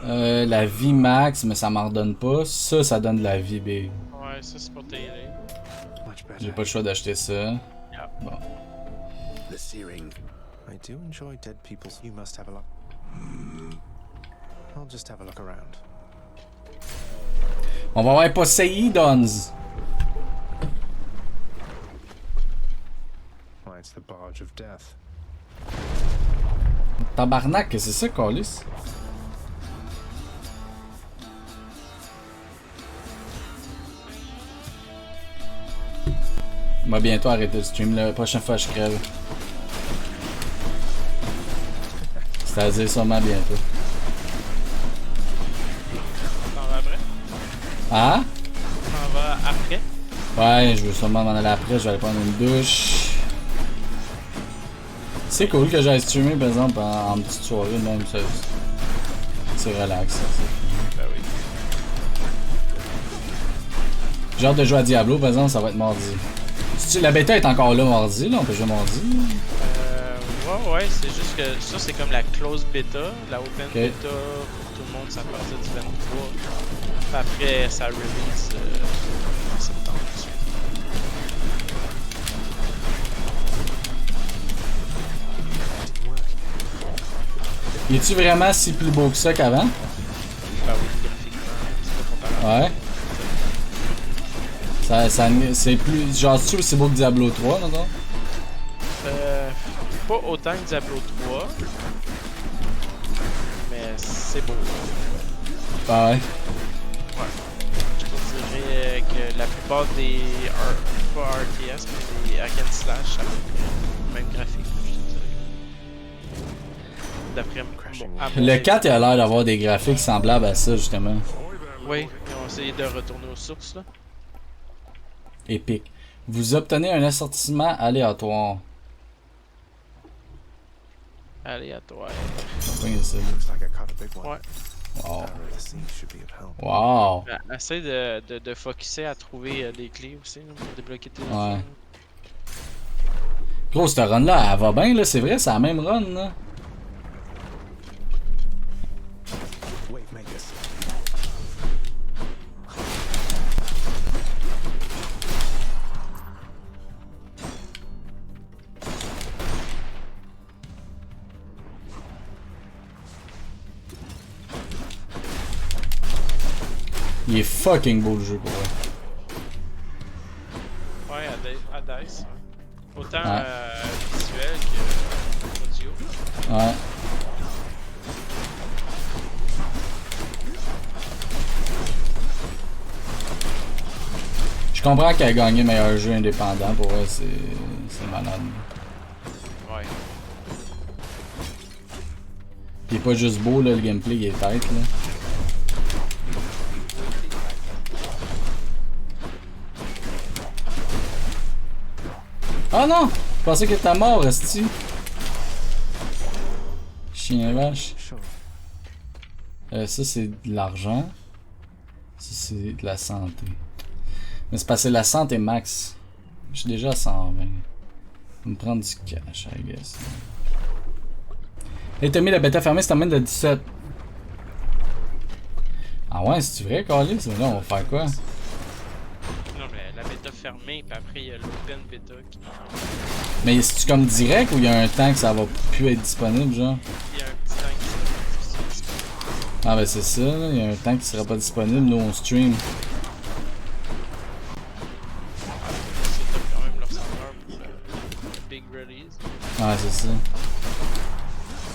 La vie max, mais ça m'en redonne pas. Ça donne de la vie, big. Ouais, ça c'est pour t'aider. Much better. J'ai pas le choix d'acheter ça. Bon. The searing. I do enjoy dead people. You must have a look. I'll just have a look around. On va voir Poseidons. Why, it's the barge of death. Tabarnak, qu'est-ce que c'est ça, Calis? On va bientôt arrêter le stream, la prochaine fois je crève. C'est-à-dire sûrement bientôt. T'en vas après? Hein? T'en vas après? Ouais, je veux sûrement m'en aller après, je vais aller prendre une douche. C'est cool que j'aille streamer par exemple en petite soirée même, ça. C'est relax, ça. Ben oui. J'ai hâte de jouer à Diablo, par exemple, ça va être mardi. La bêta est encore là mardi, là, on peut jouer mardi. Ouais, c'est juste que ça, c'est comme la close beta. La open Okay. beta, pour tout le monde, ça part du 23. Puis après, ça release en septembre. Es-tu vraiment si plus beau que ça qu'avant? Ben oui, graphiquement, c'est pas comparable. Ouais. C'est plus. Genre, tu c'est beau que Diablo 3, non? Pas autant que Diablo 3, mais c'est beau. Ah ouais. Ouais. Je te dirais que la plupart des pas RTS, mais des hack and slash, ça même graphique, je te dirais. D'après moi. Le 4 il a l'air d'avoir des graphiques semblables à ça, justement. Oui, ils ont essayé de retourner aux sources, là. Épique. Vous obtenez un assortiment aléatoire. Aléatoire. Prenez ça. Looks like I caught a big one. Ouais. Wow. Power of the sea should be of help. Wow. Essaye de focusser à trouver des clés aussi, là, pour débloquer tes Ouais. Gros, cette run-là, elle va bien, là. C'est vrai, c'est la même run, là. Wave makers. Il est fucking beau le jeu pour vrai. Ouais, à Dice. Ouais. Autant Ouais. visuel que audio. Ouais. Je comprends qu'elle a gagné meilleur jeu indépendant, pour vrai, c'est malade. Ouais. Il est pas juste beau, là, le gameplay, il est tête, là. Ah non! Je pensais que t'étais mort, esti. Chien vache. Ça, c'est de l'argent. Ça, c'est de la santé. Mais c'est parce que la santé max. Je suis déjà à 120. Je vais me prendre du cash, I guess. Hey, t'as mis la bêta fermée, c'est termine de 17. Ah ouais, c'est vrai, Carlis? Là, on va faire quoi? Non, mais la bêta fermée, puis après, il y a l'open bêta qui. Mais c'est-tu comme direct ou il y a un temps que ça va plus être disponible, genre? Il y a un petit temps qui sera disponible. Ah ben c'est ça, là. Il y a un temps qui sera pas disponible, nous on stream. C'est quand même leur serveur pour le big release. Ouais, c'est ça.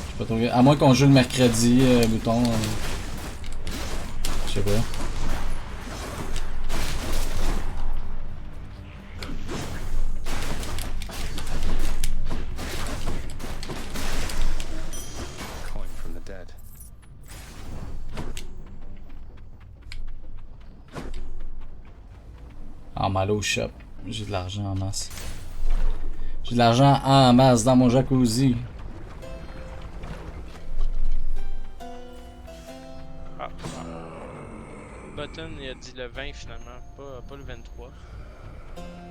Je sais pas trop. À moins qu'on joue le mercredi, bouton. Je sais pas. Calling from the dead. En mal au shop. J'ai de l'argent en masse. J'ai de l'argent en masse dans mon jacuzzi. Ah. Button, il a dit le 20 finalement, pas le 23.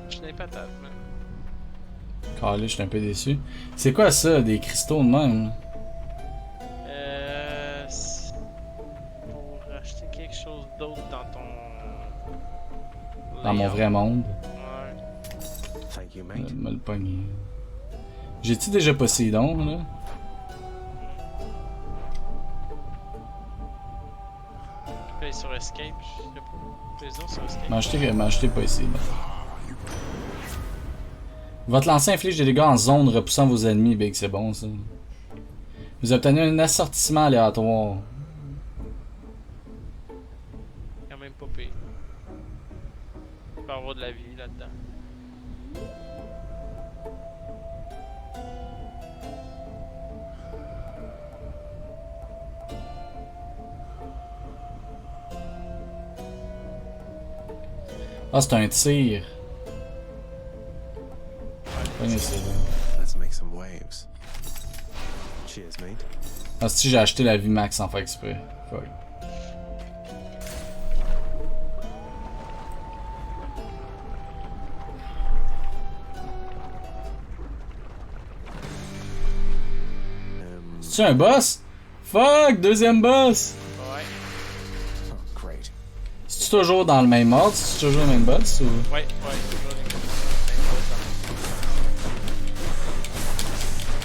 Je n'ai pas table, man. Calé, je suis un peu déçu. C'est quoi ça, des cristaux de même? C'est pour acheter quelque chose d'autre dans ton. Dans mon vrai monde? Ouais. Thank you, mate. Me le pogner. J'ai-tu déjà Poséidon, là? Tu payes sur Escape, je sais pas. Payes sur Escape. M'acheter Poséidon. Votre lancer inflige des dégâts en zone repoussant vos ennemis, big, c'est bon ça. Vous obtenez un assortiment aléatoire. Quand même pas payé. Tu peux avoir de la vie là-dedans. Ah, c'est un tir. Prenez ça, là. Let's make some waves. Cheers, mate. Ah, si j'ai acheté la vie max sans faire exprès. Fuck. C'est-tu un boss? Fuck! Deuxième boss! Ouais. Oh, great. C'est-tu toujours dans le même ordre? C'est-tu toujours le même boss? Ou... Ouais, toujours les mêmes boss.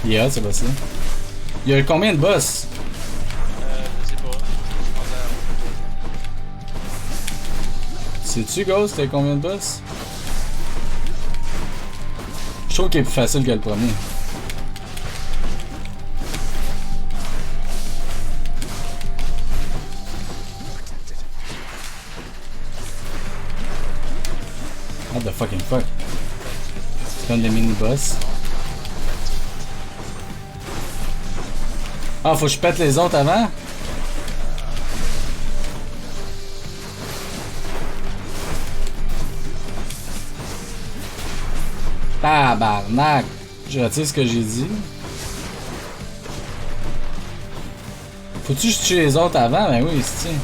Yeah, c'est possible. Il y a combien de boss? Je sais pas. Je pense à... Sais-tu, Ghost, t'as combien de boss? Je trouve qu'il est plus facile que le premier. What the fucking fuck? C'est comme des mini-boss. Ah, faut que je pète les autres avant? Tabarnak! Je retire ce que j'ai dit. Faut-tu que je tue les autres avant? Ben oui, c'est tiens.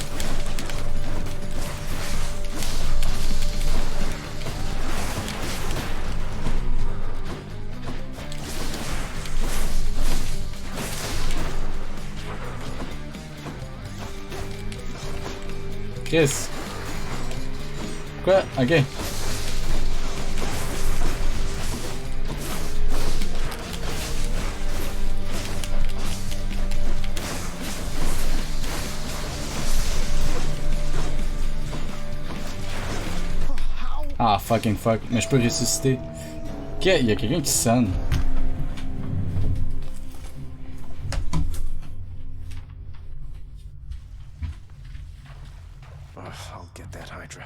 Chris. Quoi? Ok. Ah, fucking fuck. Mais je peux ressusciter. Ok, il y a quelqu'un qui sonne. I'll get that Hydra.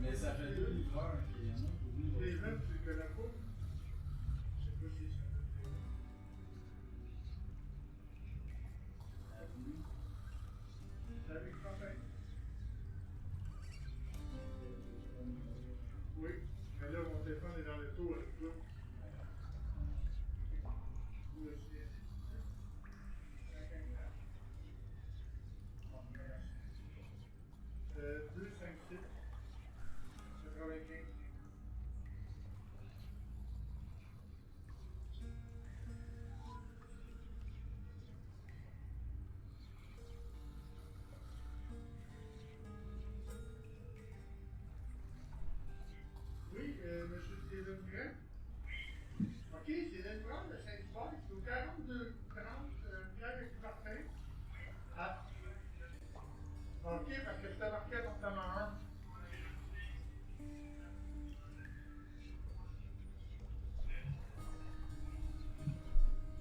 Mais ça fait 2 livreurs qu'il y en a pour nous. Les gens, tu les connais pas? Je sais pas si je connais. Salut, Quentin. Oui, mais là, mon téléphone est dans le tour avec toi. Monsieur Steven Grant. Ok, Steven Grant de Saint-Hubert, c'est au 42 30 Pierre avec Martin. Ah. Ok, parce que c'était marqué appartement 1.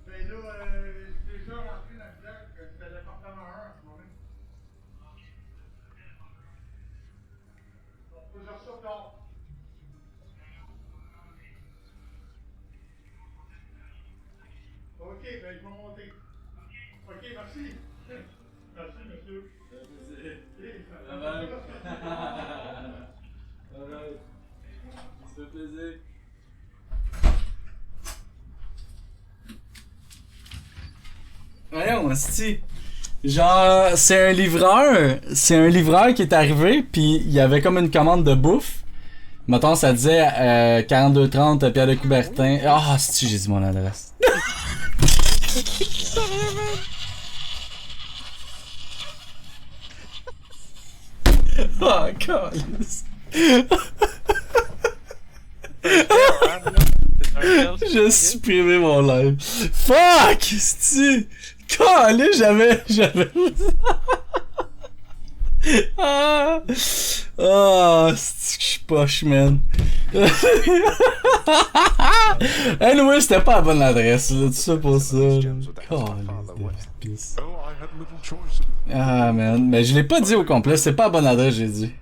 Ben là, j'ai déjà rentré dans le village que c'était l'appartement 1 à ce moment. Donc, faut que je ressorte dehors. Ok, ben je vais monter. Ok, merci. Merci, monsieur. Ça va. Alright. Ça fait plaisir. Voyons, hostie. Genre, c'est un livreur qui est arrivé, puis il y avait comme une commande de bouffe. Mettons, ça disait 4230 Pierre de Coubertin. Ah, si j'ai dit mon adresse. Oh, câlisse. J'ai supprimé mon live. Fuck! C'est-tu? Câlisse, j'avais... Ah! Oh, c'est que je suis poche, man. Anyway, c'était pas la bonne adresse, là, tout ça pour ça. Ah, man. Mais je l'ai pas dit au complet, c'est pas la bonne adresse, j'ai dit.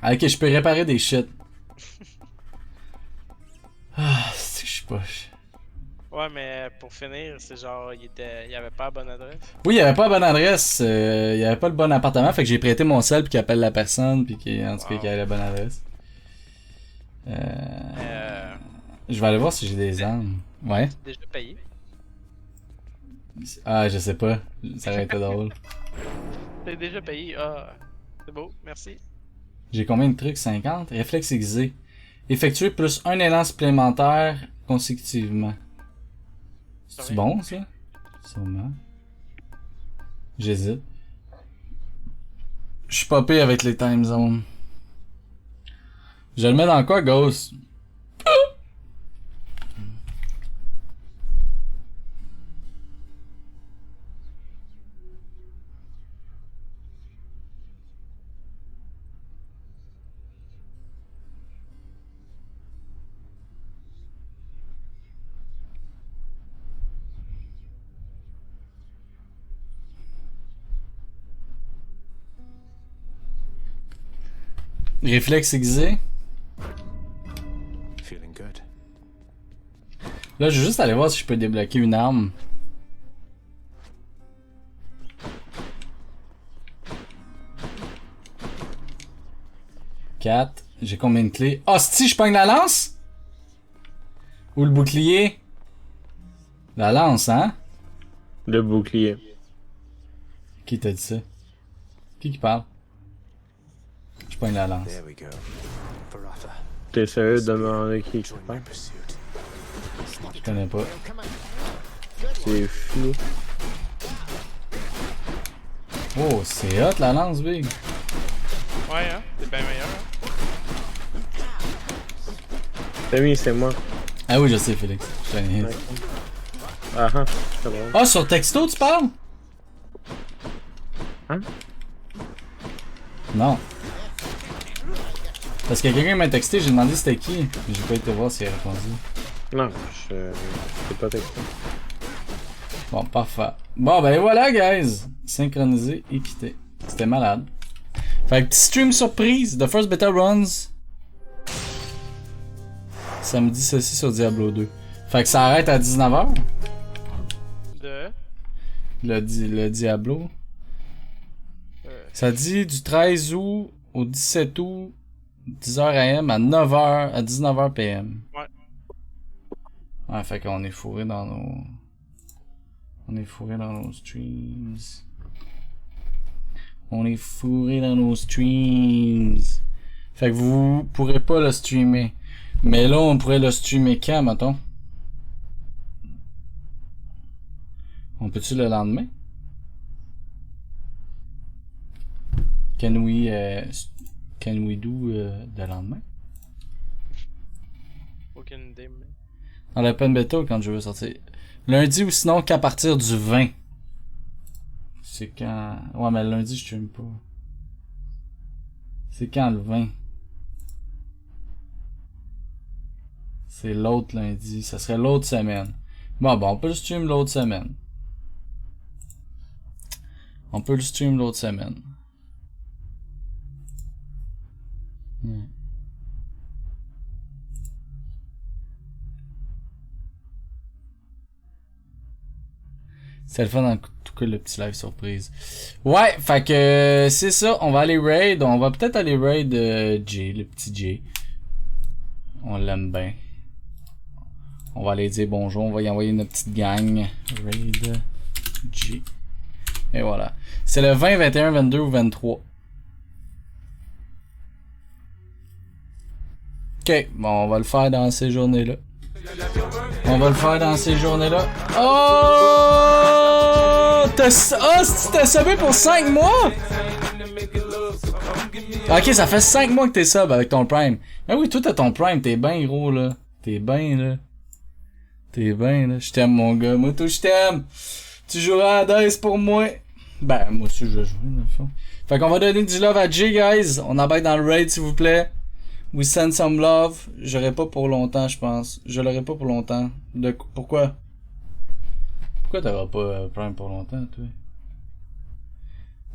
Ok, je peux réparer des shit. Ah, c'est que je suis poche. Ouais, mais pour finir, c'est genre, il avait pas la bonne adresse. Oui, il avait pas la bonne adresse, il avait pas le bon appartement, fait que j'ai prêté mon sel puis qu'il appelle la personne puis en tout cas qu'il ait la bonne adresse. Je vais aller voir si j'ai des armes. Ouais. Déjà payé. Ah, je sais pas, ça aurait été drôle. T'es déjà payé, ah, c'est beau, merci. J'ai combien de trucs? 50? Réflexe aiguisé. Effectuer plus un élan supplémentaire consécutivement. C'est bon, ça? Sûrement. J'hésite. Je suis pas pire avec les time zones. Je le mets dans quoi, Ghost? Réflexe aiguisé. Là, je vais juste aller voir si je peux débloquer une arme. Quatre. J'ai combien de clés? Hostie, je pogne la lance? Ou le bouclier? La lance, hein? Le bouclier. Qui t'a dit ça? Qui parle? Je pogne la lance. T'es sérieux de demander qui parle? Je connais pas. C'est flou. Oh, c'est hot la lance, big. Ouais, hein? C'est bien meilleur. Tammy, c'est moi. Ah oui, je sais, Félix. Je connais. Ah ah, c'est bon. Ah, sur texto, tu parles? Hein? Non. Parce que quelqu'un m'a texté, j'ai demandé c'était qui. Mais j'ai pas été voir s'il a répondu. Non, je sais pas texté. Bon, parfait. Bon, ben voilà, guys. Synchronisé et quitté. C'était malade. Fait que petit stream surprise. The First Beta Runs. Samedi, ceci sur Diablo 2. Fait que ça arrête à 19h. Le Diablo. Ça dit du 13 août au 17 août, 10h AM à 9h à 19h PM. Ouais. Ouais, fait qu'on est fourré dans nos... On est fourré dans nos streams. On est fourré dans nos streams. Fait que vous pourrez pas le streamer. Mais là, on pourrait le streamer quand, mettons? On peut-tu le lendemain? Can we do le lendemain? Aucune idée, mais... Dans l'open beta ou quand je veux sortir? Lundi ou sinon qu'à partir du 20. C'est quand... Ouais, mais lundi, je stream pas. C'est quand le 20? C'est l'autre lundi. Ça serait l'autre semaine. Bon, on peut le stream l'autre semaine. On peut le stream l'autre semaine. C'est le fun en tout cas le petit live surprise. Ouais, fait que c'est ça, on va aller raid, on va peut-être aller raid Jay, le petit Jay. On l'aime bien. On va aller dire bonjour, on va y envoyer notre petite gang. Raid Jay. Et voilà. C'est le 20, 21, 22 ou 23. Ok, bon, on va le faire dans ces journées-là. On va le faire dans ces journées-là. Oh! T'as subé pour 5 mois? Ok, ça fait 5 mois que t'es sub avec ton Prime. Ah oui, toi t'as ton Prime, t'es ben gros là. T'es ben là. T'es ben là. Je t'aime mon gars, moi tout je t'aime. Tu joueras à Dice pour moi. Ben, moi aussi, je vais jouer, dans le fond. Fait qu'on va donner du love à Jay, guys. On embarque dans le raid, s'il vous plaît. We send some love. J'aurai pas pour longtemps, je pense. Je l'aurai pas pour longtemps. Pourquoi? Pourquoi t'auras pas Prime pour longtemps, toi?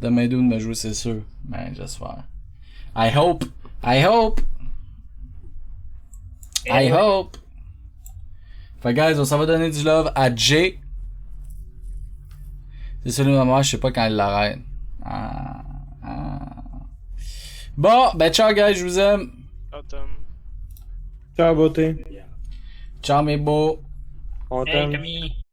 Demain Doom me joue, c'est sûr. Ben, j'espère. I hope. I hope. I hope. Fait guys, on s'en va donner du love à Jay. C'est celui de ma mère, je sais pas quand il l'arrête. Bon, ben ciao guys, je vous aime. Ciao Tom. Ciao beauté. Ciao mes beaux. On Hey t'aime. Camille.